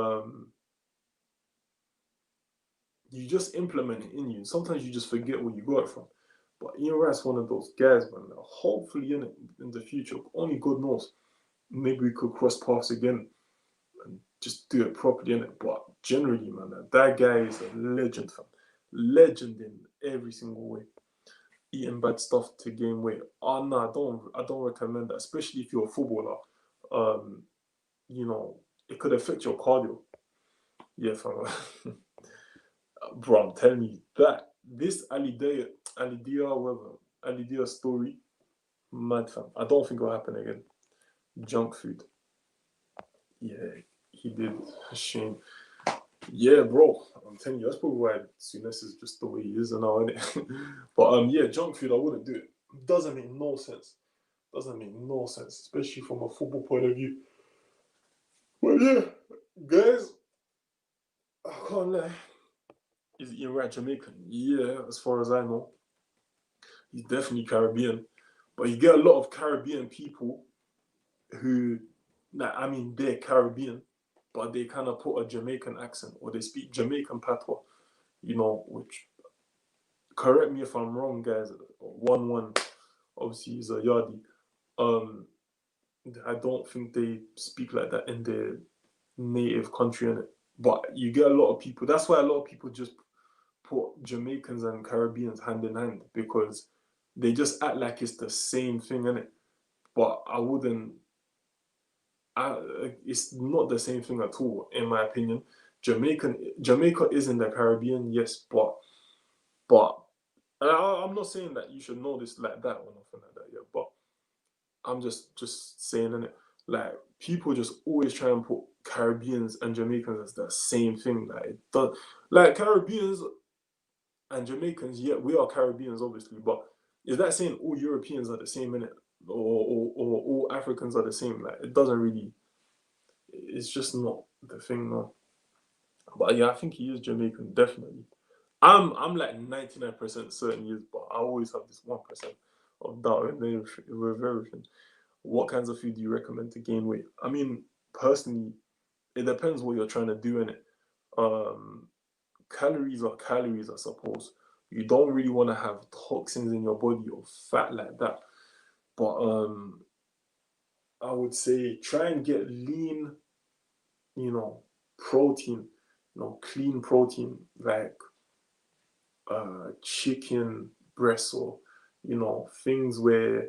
Speaker 1: you just implement it in you. Sometimes you just forget where you got it from. But Ian Wright's one of those guys, man. Hopefully in the future, only God knows, maybe we could cross paths again and just do it properly in it. But generally, man, that guy is a legend, fam. Legend in every single way. Eating bad stuff to gain weight. Oh no, I don't recommend that, especially if you're a footballer. Um, you know, it could affect your cardio. Yeah, fam. Bro, I'm telling you that this Ali Dia story, mad fam. I don't think it'll happen again. Junk food. Yeah, he did. Shame. Yeah, bro. I'm telling you, that's probably why Souness is just the way he is now, innit? But yeah, junk food, I wouldn't do it. Doesn't make no sense. Doesn't make no sense, especially from a football point of view. But yeah, guys, I can't lie. Is Ian Wright Jamaican? Yeah, as far as I know. He's definitely Caribbean. But you get a lot of Caribbean people who, like, I mean, they're Caribbean, but they kind of put a Jamaican accent or they speak Jamaican patois, you know, which, correct me if I'm wrong, guys. 1-1, obviously, is a yardie. Um, I don't think they speak like that in their native country, innit? But you get a lot of people. That's why a lot of people just put Jamaicans and Caribbeans hand in hand because they just act like it's the same thing, innit? But I wouldn't. It's not the same thing at all, in my opinion. Jamaica is in the Caribbean, yes, But I'm not saying that you should know this like that or nothing like that, yeah. But I'm just saying, innit? Like people just always try and put Caribbeans and Jamaicans as the same thing. Like it does, like Caribbeans and Jamaicans, yeah, we are Caribbeans obviously, but is that saying all Europeans are the same in it, or all Africans are the same? Like it doesn't really. It's just not the thing, no. But yeah, I think he is Jamaican, definitely. I'm like 99% certain he is, but I always have this 1% of doubt with everything. What kinds of food do you recommend to gain weight? I mean, personally, it depends what you're trying to do in it. Um, Calories are calories, I suppose. You don't really want to have toxins in your body or fat like that. But I would say try and get lean, you know, protein, clean protein like chicken breasts or things where,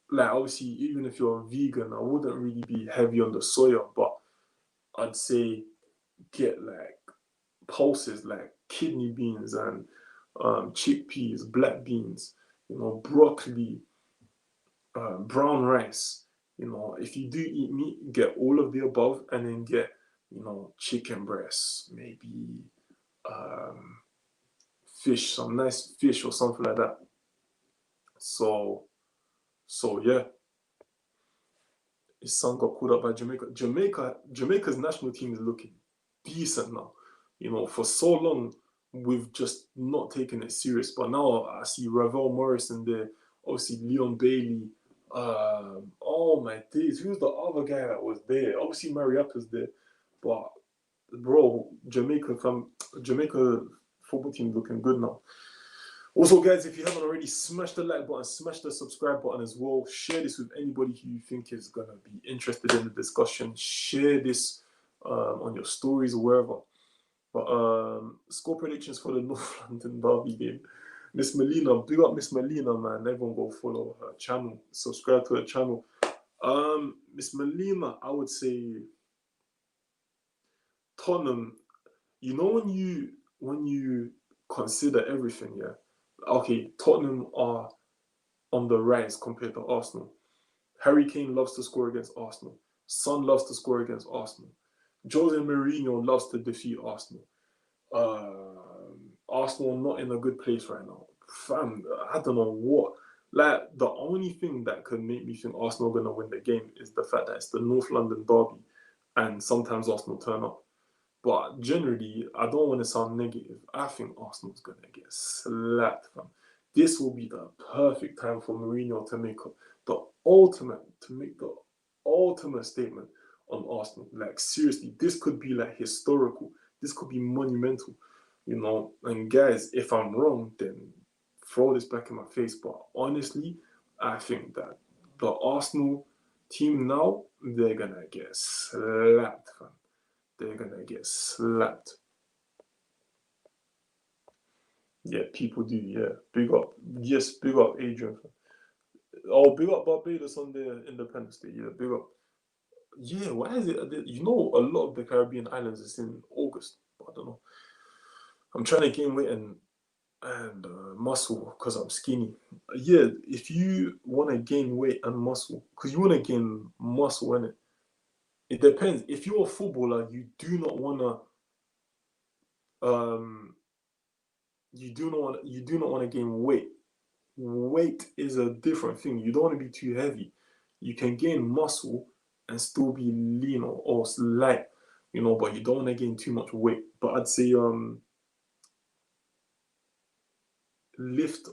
Speaker 1: like, obviously even if you're a vegan, I wouldn't really be heavy on the soya, but I'd say get like pulses like kidney beans and chickpeas, black beans, broccoli, brown rice. If you do eat meat, get all of the above, and then get, chicken breasts, maybe um, fish, some nice fish or something like that. So, yeah, his son got called up by Jamaica. Jamaica's national team is looking decent now. For so long we've just not taken it serious, but now I see Ravel Morrison there, obviously Leon Bailey. Oh my days, who's the other guy that was there? Obviously Mariapa's there, but bro, Jamaica football team looking good now. Also, guys, if you haven't already, smash the like button, smash the subscribe button as well. Share this with anybody who you think is going to be interested in the discussion. Share this on your stories or wherever. But score predictions for the North London Derby game. Miss Melina, big up Miss Melina, man. Everyone go follow her channel, subscribe to her channel. Miss Melina, I would say Tottenham. When you consider everything, yeah. Okay, Tottenham are on the rise compared to Arsenal. Harry Kane loves to score against Arsenal. Son loves to score against Arsenal. Jose Mourinho loves to defeat Arsenal. Arsenal not in a good place right now. Fam, I don't know what. Like, the only thing that could make me think Arsenal are going to win the game is the fact that it's the North London derby and sometimes Arsenal turn up. But generally, I don't want to sound negative. I think Arsenal's going to get slapped, fam. This will be the perfect time for Mourinho to make the ultimate statement on Arsenal. Like, seriously, this could be like historical. This could be monumental, And guys, if I'm wrong, then throw this back in my face. But honestly, I think that the Arsenal team now, they're gonna get slapped, fam. They're gonna get slapped. Yeah, people do. Yeah, big up. Yes, big up, Adrian. Oh, big up Barbados on their Independence Day. Yeah, big up. Yeah, why is it? A lot of the Caribbean islands is in August. But I don't know. I'm trying to gain weight and muscle because I'm skinny. Yeah, if you want to gain weight and muscle, because you want to gain muscle, in it depends. If you're a footballer, you do not want to gain weight. Weight is a different thing. You don't want to be too heavy. You can gain muscle and still be lean or light, but you don't want to gain too much weight. But I'd say lift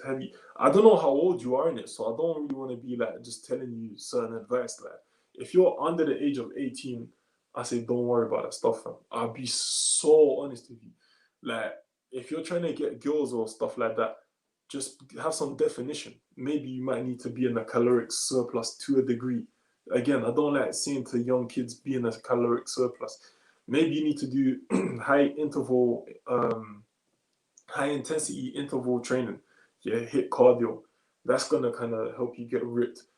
Speaker 1: heavy. I don't know how old you are in it, so I don't really want to be like just telling you certain advice. Like, if you're under the age of 18, I say don't worry about that stuff, fam. I'll be so honest with you. Like, if you're trying to get girls or stuff like that, just have some definition. Maybe you might need to be in a caloric surplus to a degree. Again, I don't like saying to young kids be in a caloric surplus. Maybe you need to do high intensity interval training. Yeah, hit cardio. That's gonna kind of help you get ripped.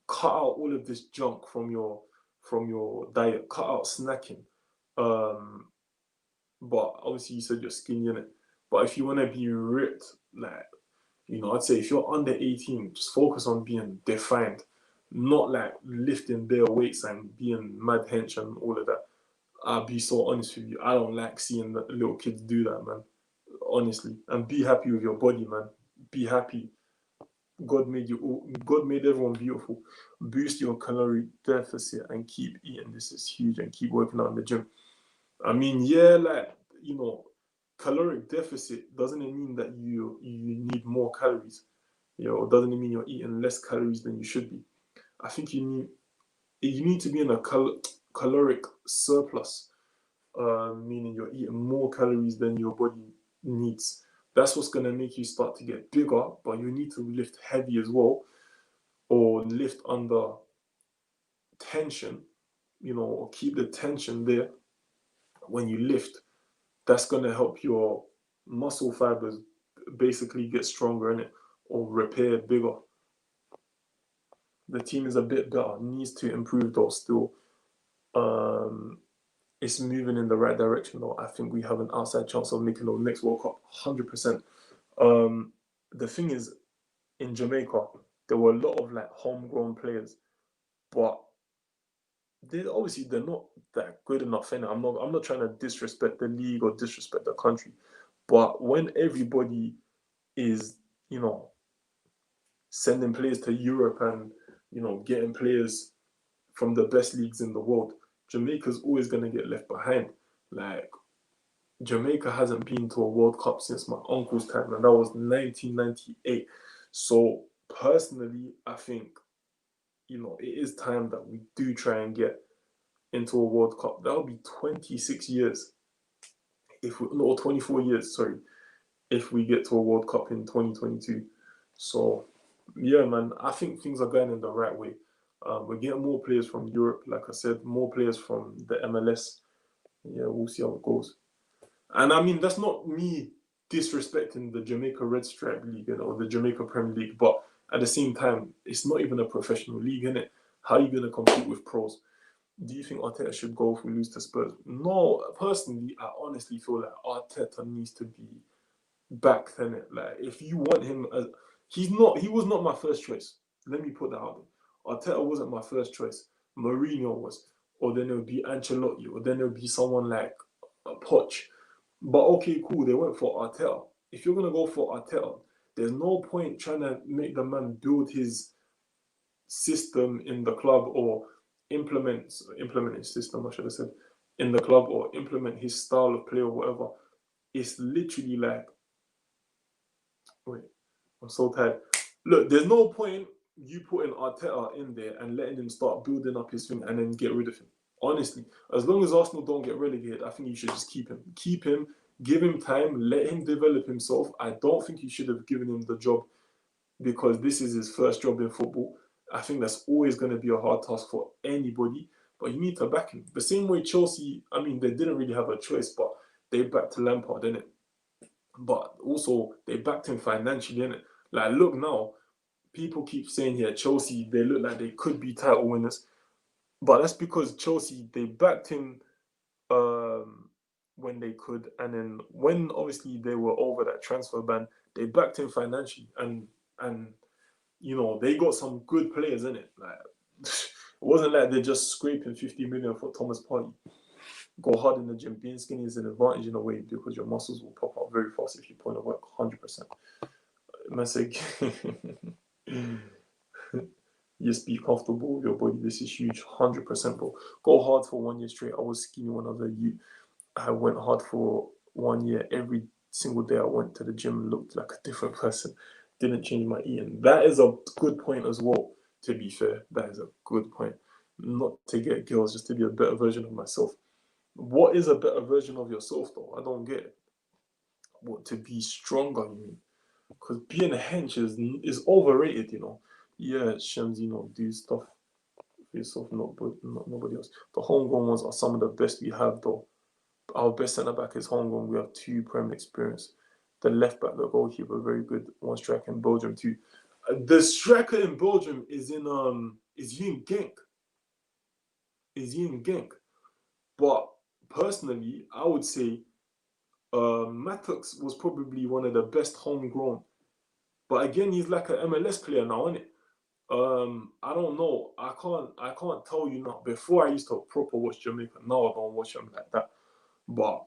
Speaker 1: Cut out all of this junk from your diet. Cut out snacking. Um, But obviously, you said you're skinny in it. But if you want to be ripped, like, I'd say if you're under 18, just focus on being defined, not like lifting bare weights and being mad hench and all of that. I'll be so honest with you. I don't like seeing the little kids do that, man. Honestly. And be happy with your body, man. Be happy. God made you all, God made everyone beautiful. Boost your calorie deficit and keep eating. This is huge, and keep working out in the gym. I mean, yeah, like, caloric deficit doesn't it mean that you need more calories? Doesn't it mean you're eating less calories than you should be? I think you need to be in a caloric surplus, meaning you're eating more calories than your body needs. That's what's gonna make you start to get bigger, but you need to lift heavy as well, or lift under tension, or keep the tension there when you lift. That's gonna help your muscle fibers basically get stronger in it, or repair bigger. The team is a bit better, needs to improve though still. It's moving in the right direction though. I think we have an outside chance of making the next World Cup, 100%. The thing is, in Jamaica, there were a lot of like homegrown players, but they're not that good enough. And I'm not trying to disrespect the league or disrespect the country, but when everybody is, sending players to Europe and getting players from the best leagues in the world, Jamaica's always gonna get left behind. Like, Jamaica hasn't been to a World Cup since my uncle's time, and that was 1998. So personally, I think it is time that we do try and get into a World Cup. That'll be 26 years, or 24 years, sorry, if we get to a World Cup in 2022. So yeah, man, I think things are going in the right way. We're getting more players from Europe, like I said, more players from the MLS. Yeah, we'll see how it goes. And I mean, that's not me disrespecting the Jamaica Red Stripe League, or the Jamaica Premier League, but at the same time, it's not even a professional league, innit? How are you going to compete with pros? Do you think Arteta should go if we lose to Spurs? No, personally, I honestly feel like Arteta needs to be back, innit? Like, if you want him as he was not my first choice. Let me put that out there. Arteta wasn't my first choice. Mourinho was, or then it would be Ancelotti, or then it would be someone like Poch. But okay, cool, they went for Arteta. If you're gonna go for Arteta, there's no point trying to make the man build his system in the club, or implement his system, I should have said, in the club, or implement his style of play or whatever. It's literally like, wait, I'm so tired. Look, there's no point you putting Arteta in there and letting him start building up his thing and then get rid of him. Honestly, as long as Arsenal don't get relegated, I think you should just keep him. Keep him, give him time, let him develop himself. I don't think you should have given him the job because this is his first job in football. I think that's always going to be a hard task for anybody, but you need to back him. The same way Chelsea, I mean, they didn't really have a choice, but they backed Lampard, didn't it? But also, they backed him financially, innit? Like, look now, people keep saying here, Chelsea, they look like they could be title winners. But that's because Chelsea, they backed him when they could. And then when, obviously, they were over that transfer ban, they backed him financially. And they got some good players in it. Like, it wasn't like they're just scraping 50 million for Thomas Partey. Go hard in the gym. Being skinny is an advantage in a way because your muscles will pop out very fast if you put in the work, 100%. Message. Just be comfortable with your body. This is huge, 100%, bro. Go hard for 1 year straight. I was skinny when I was a youth. I went hard for 1 year. Every single day I went to the gym, looked like a different person. Didn't change my eating. That is a good point as well, to be fair. That is a good point. Not to get girls, just to be a better version of myself. What is a better version of yourself, though? I don't get it. What, to be stronger, you mean? Because being a hench is overrated, Yeah, Shems, do stuff for yourself, not nobody else. The homegrown ones are some of the best we have, though. Our best centre back is homegrown. We have 2 Prem experience. The left back, the goalkeeper, very good. 1 striker in Belgium too. The striker in Belgium is in Genk. Is he in Genk? But personally, I would say Mattox was probably one of the best homegrown. But again, he's like an MLS player now, isn't it? I don't know. I can't tell you now. Before I used to proper watch Jamaica. Now I don't watch them like that. But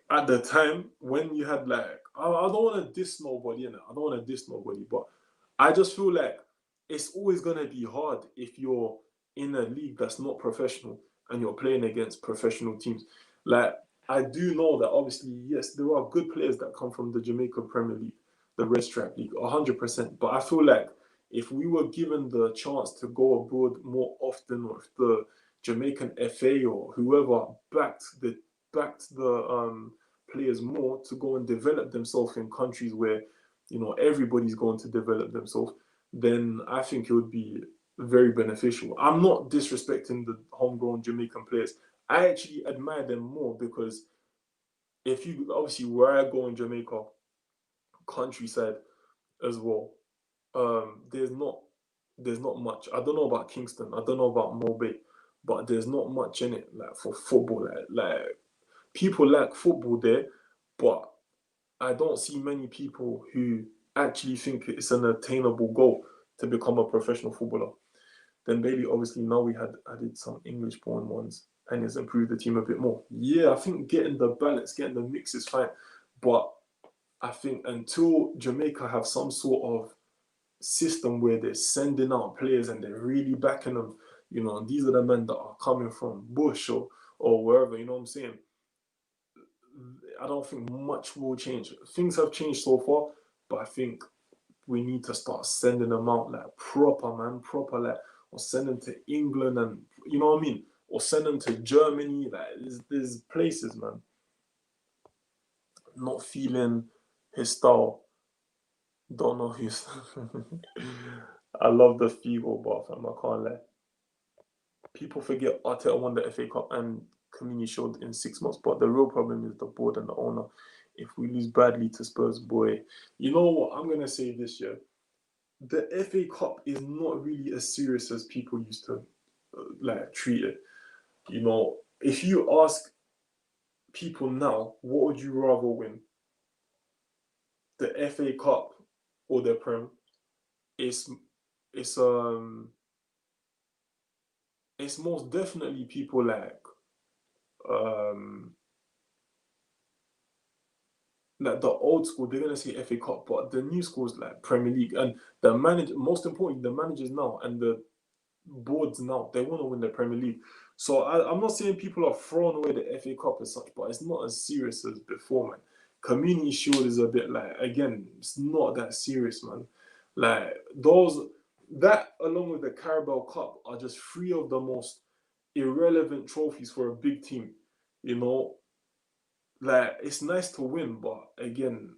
Speaker 1: at the time when you had like, I don't want to diss nobody, innit? I don't want to diss nobody, but I just feel like it's always gonna be hard if you're in a league that's not professional and you're playing against professional teams. Like, I do know that obviously, yes, there are good players that come from the Jamaican Premier League, the Red Stripe League, 100%. But I feel like if we were given the chance to go abroad more often, or if the Jamaican FA or whoever backed the players more to go and develop themselves in countries where everybody's going to develop themselves, then I think it would be very beneficial. I'm not disrespecting the homegrown Jamaican players. I actually admire them more because if you obviously where I go in Jamaica, countryside as well, there's not much. I don't know about Kingston. I don't know about Mobe, but there's not much in it like for football. Like people like football there, but I don't see many people who actually think it's an attainable goal to become a professional footballer. Then Bailey, obviously, now we had added some English-born ones and has improved the team a bit more. Yeah, I think getting the balance, getting the mix is fine, but I think until Jamaica have some sort of system where they're sending out players and they're really backing them, and these are the men that are coming from Bush or wherever, you know what I'm saying? I don't think much will change. Things have changed so far, but I think we need to start sending them out like proper, man, proper, like, or send them to England and you know what I mean, or send them to Germany. Like there's places, man. Not feeling his style. Don't know his. I love the Figo bar, fam. I can't lie. People forget Arteta won the FA Cup and Community Shield in 6 months, but the real problem is the board and the owner. If we lose badly to Spurs, boy, you know what? I'm gonna say this year. The FA Cup is not really as serious as people used to like treat it. If you ask people now, what would you rather win, the FA Cup or the Prem? It's it's it's most definitely people um like the old school. They're gonna say FA Cup, but the new school is like Premier League, and the manager. Most importantly, the managers now and the boards now, they want to win the Premier League. So I'm not saying people are throwing away the FA Cup as such, but it's not as serious as before, man. Community Shield is a bit like, again, it's not that serious, man. Like that along with the Carabao Cup are just three of the most irrelevant trophies for a big team. You know, like it's nice to win, but again,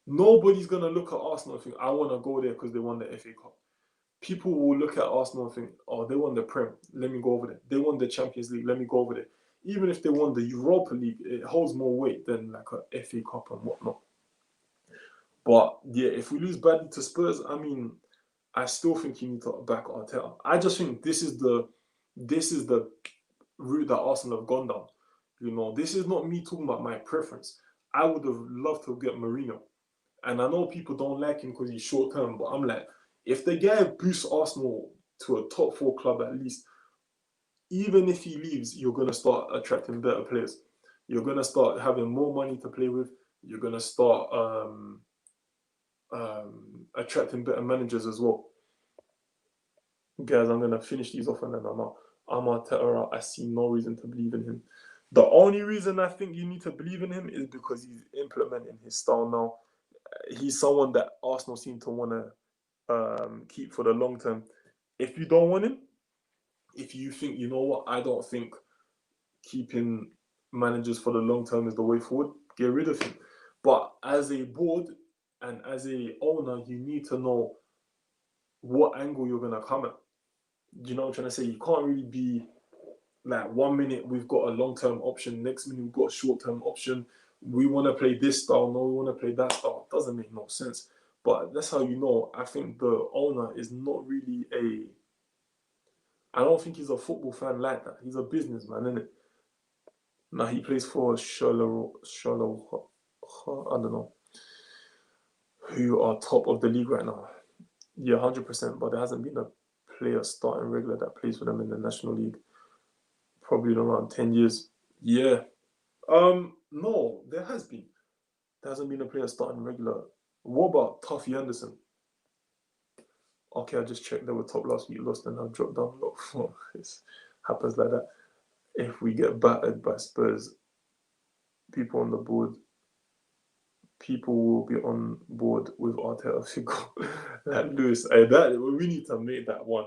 Speaker 1: nobody's gonna look at Arsenal and think, I want to go there because they won the FA Cup. People will look at Arsenal and think, oh, they won the Prem, let me go over there. They won the Champions League, let me go over there. Even if they won the Europa League, it holds more weight than like a FA Cup and whatnot. But yeah, if we lose badly to Spurs, I mean, I still think you need to back Arteta. I just think this is the route that Arsenal have gone down. This is not me talking about my preference. I would have loved to get Mourinho. And I know people don't like him because he's short term, but I'm like, if the guy boosts Arsenal to a top four club at least, even if he leaves, you're going to start attracting better players. You're going to start having more money to play with. You're going to start attracting better managers as well. Guys, I'm going to finish these off and then I'm out. I'm Arteta. I see no reason to believe in him. The only reason I think you need to believe in him is because he's implementing his style now. He's someone that Arsenal seem to want to keep for the long term. If you don't want him, if you think, you know what, I don't think keeping managers for the long term is the way forward, get rid of him. But as a board and as a owner, you need to know what angle you're going to come at. You know what I'm trying to say? You can't really be like 1 minute we've got a long-term option, next minute we've got a short-term option. We want to play this style, no, we want to play that style. It doesn't make no sense. But that's how you know. I think the owner is not really I don't think he's a football fan like that. He's a businessman, isn't it? Now he plays for Charleroi. I don't know who are top of the league right now. Yeah, 100%. But there hasn't been a player starting regular that plays for them in the National League probably in around 10 years. Yeah. No, there has been. There hasn't been a player starting regular. What about Tuffy Anderson? Okay, I just checked. They were top last week, lost, and now dropped down a lot. It happens like that. If we get battered by Spurs, people on the board, people will be on board with Arteta figure. Like Lewis, that we need to make that one.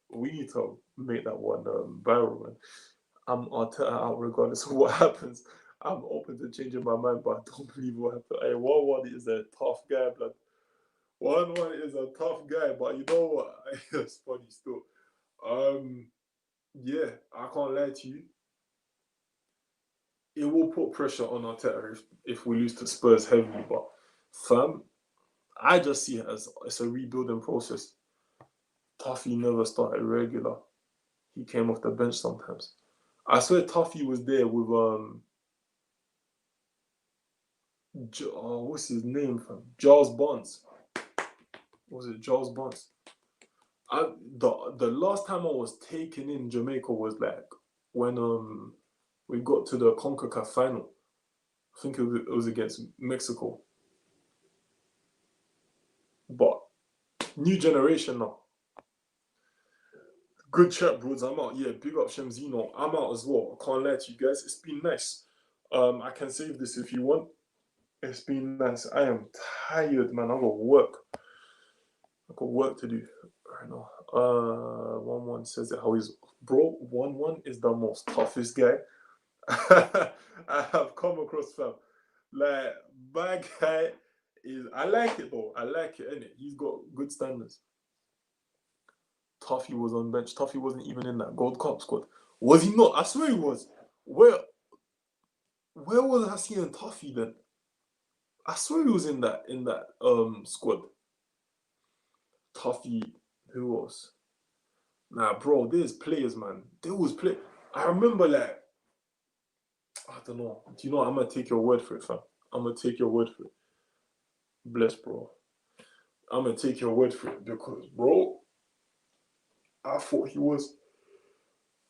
Speaker 1: We need to make that one viral. Man. I'm Arteta out regardless of what happens. I'm open to changing my mind, but I don't believe what happened. Hey, 1-1 is a tough guy, blood. 1-1 is a tough guy, but you know what? It's funny still. Yeah, I can't lie to you. It will put pressure on Arteta if we lose to Spurs heavily, but fam, I just see it as it's a rebuilding process. Tuffy never started regular. He came off the bench sometimes. I swear Tuffy was there with what's his name, fam? Giles Barnes. Was it Giles Barnes? The last time I was taken in Jamaica was like when we got to the CONCACAF final. I think it was against Mexico. But new generation now. Good chat, bros. I'm out. Yeah, big up Shemzino. I'm out as well. I can't lie to you guys. It's been nice. I can save this if you want. It's been nice. I am tired, man. I got work. I got work to do right now. 1-1 says it how he's bro. 1-1 is the most toughest guy I have come across, fam. Like my guy is. I like it though. I like it, innit? He's got good standards. Tuffy was on bench. Tuffy wasn't even in that Gold Cup squad. Was he not? I swear he was. Where was I seeing Tuffy then? I swear he was in that squad. Tuffy, who else? Nah, bro, there's players, man. There was play. I remember like I don't know. Do you know what? I'm gonna take your word for it, fam. I'm gonna take your word for it. Bless, bro. I'm gonna take your word for it because, bro, I thought he was.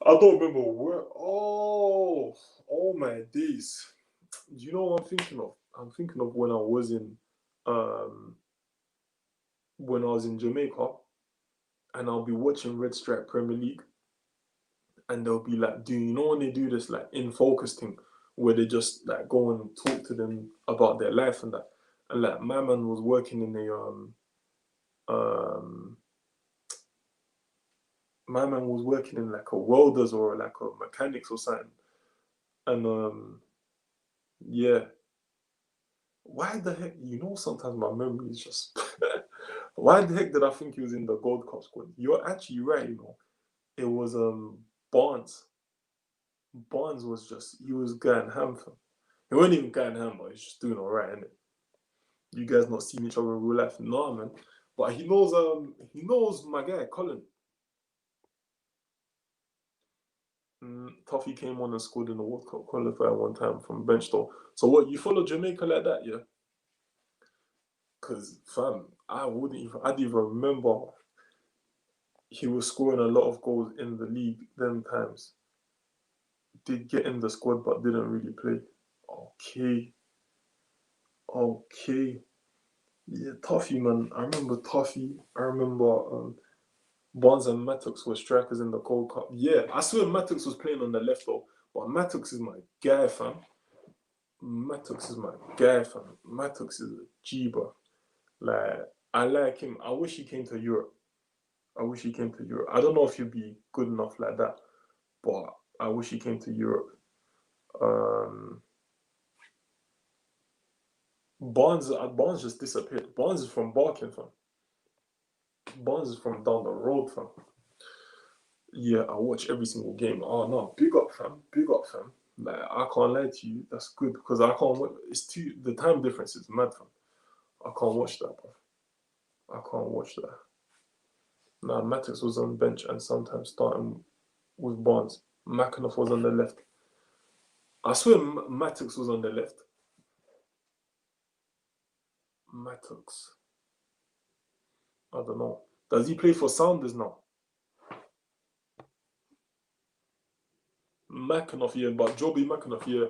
Speaker 1: I don't remember where. Oh my days. Do you know what I'm thinking of? I'm thinking of um when I was in Jamaica and I'll be watching Red Stripe Premier League and they'll be like, do you know when they do this like in focus thing where they just like go and talk to them about their life and that? And like my man was working in um my man was working in like a welders or like a mechanics or something. And yeah. Why the heck? You know, sometimes my memory is just. Why the heck did I think he was in the Gold Cup squad? You're actually right. You know, it was Barnes. Barnes was just he was going ham. He wasn't even going ham, but he's just doing all right, innit? You guys not seen each other in real life, no man. But he knows my guy Colin. Toffee came on and scored in the World Cup qualifier one time from bench though. So what? You follow Jamaica like that, yeah? Cause fam, I didn't even remember he was scoring a lot of goals in the league them times. Did get in the squad but didn't really play. Okay. Okay. Yeah, Toffee man. I remember Toffee. I remember Bonds and Mattox were strikers in the Gold Cup. Yeah, I swear Mattox was playing on the left though. But Mattox is my guy, fam. Mattox is my guy, fam. Mattox is a G, bro. Like, I like him. I wish he came to Europe. I wish he came to Europe. I don't know if he'd be good enough like that, but I wish he came to Europe. Um, Barnes just disappeared. Barnes is from Barking, fam. Barnes is from down the road, fam. Yeah, I watch every single game. Oh no, big up, fam. Big up, fam. Like I can't lie to you, that's good because I can't. It's too the time difference is mad, fam. I can't watch that, bro. I can't watch that. Nah, Matix was on bench and sometimes starting with Barnes. McAnuff was on the left. I swear Mattox was on the left. Mattox. I don't know. Does he play for Sounders now? McAnuff, yeah, but Joby McAnuff, yeah.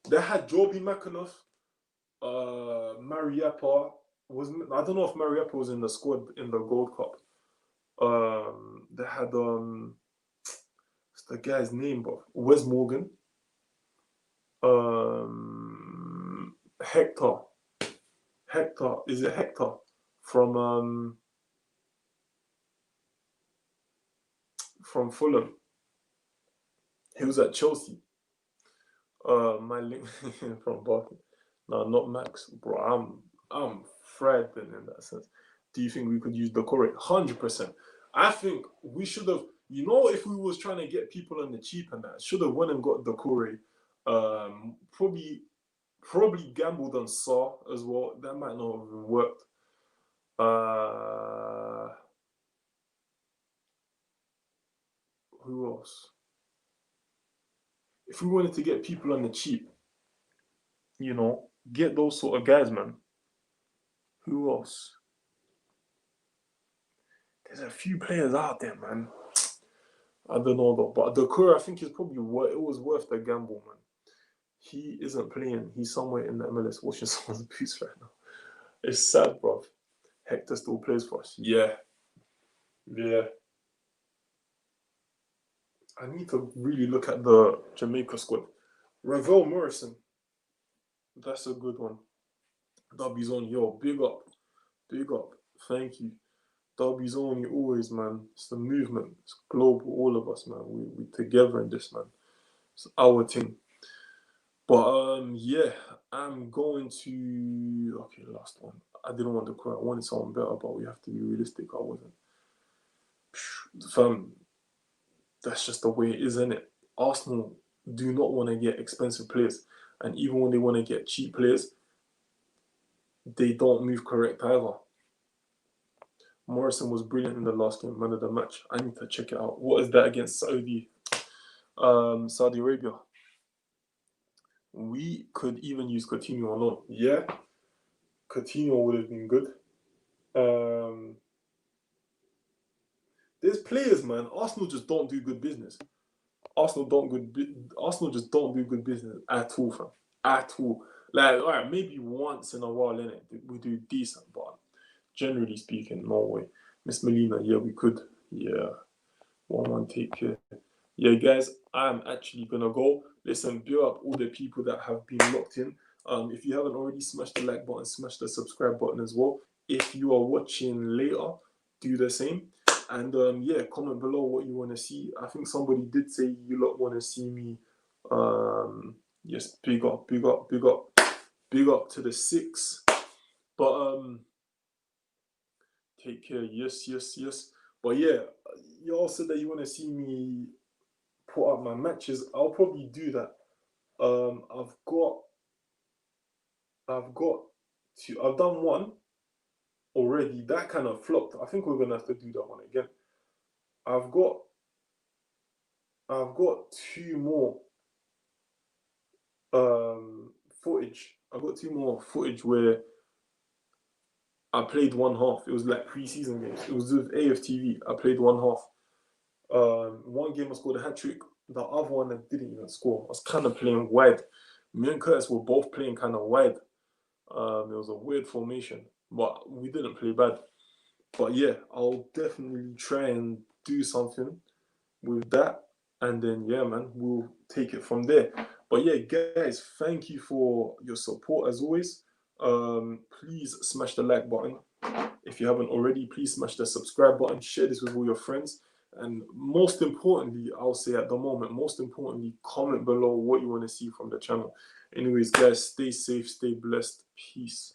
Speaker 1: They had Joby McAnuff, Mariappa. I don't know if Mariappa was in the squad in the Gold Cup. They had what's the guy's name, bro? Wes Morgan. Hector. Is it Hector? From Fulham. He was at Chelsea. My link from Barking. No, not Max, bro. I'm fried then in that sense. Do you think we could use the Corey? 100%. I think we should have. You know, if we was trying to get people on the cheap and that, should have went and got the Corey. Probably gambled on Saw as well. That might not have worked. Who else? If we wanted to get people on the cheap, you know, get those sort of guys, man. Who else? There's a few players out there, man. I don't know though, but Dakura, I think is probably it was worth the gamble, man. He isn't playing. He's somewhere in the MLS washing someone's boots right now. It's sad, bro. Hector still plays for us. Yeah. I need to really look at the Jamaica squad. Ravel Morrison. That's a good one. W's on, yo, big up. Thank you. W's only always, man. It's the movement. It's global, all of us, man. We together in this, man. It's our thing. But yeah, I'm going to last one. I didn't want to cry. I wanted someone better, but we have to be realistic. I wasn't. Fam, that's just the way it is, isn't it? Arsenal do not want to get expensive players, and even when they want to get cheap players, they don't move correct either. Morrison was brilliant in the last game, man of the match. I need to check it out. What is that against Saudi Arabia? We could even use Coutinho on loan. Yeah, Coutinho would have been good. There's players, man. Arsenal just don't do good business. Arsenal just don't do good business at all, fam. At all. Like, all right, maybe once in a while, innit, we do decent, but generally speaking, no way. Miss Molina, yeah, we could. Yeah. 1-1, take care. Yeah, guys, I'm actually gonna go. Listen, build up all the people that have been locked in. If you haven't already, smash the like button, smash the subscribe button as well. If you are watching later, do the same. And yeah, comment below what you want to see. I think somebody did say you lot want to see me. Yes, big up to the 6. But take care. Yes. But yeah, you all said that you want to see me put up my matches. I'll probably do that. I've done one already. That kind of flopped. I think we're gonna have to do that one again. I've got 2 more footage. I've got 2 more footage where I played one half. It was like pre-season games. It was with AFTV. I played one half. One game I scored a hat-trick. The other one I didn't even score. I was kind of playing wide. Me and Curtis were both playing kind of wide. It was a weird formation, but we didn't play bad. But yeah, I'll definitely try and do something with that. And then, yeah, man, we'll take it from there. But yeah, guys, thank you for your support as always. Please smash the like button. If you haven't already, please smash the subscribe button. Share this with all your friends. And most importantly, I'll say at the moment, comment below what you want to see from the channel. Anyways, guys, stay safe, stay blessed. Peace.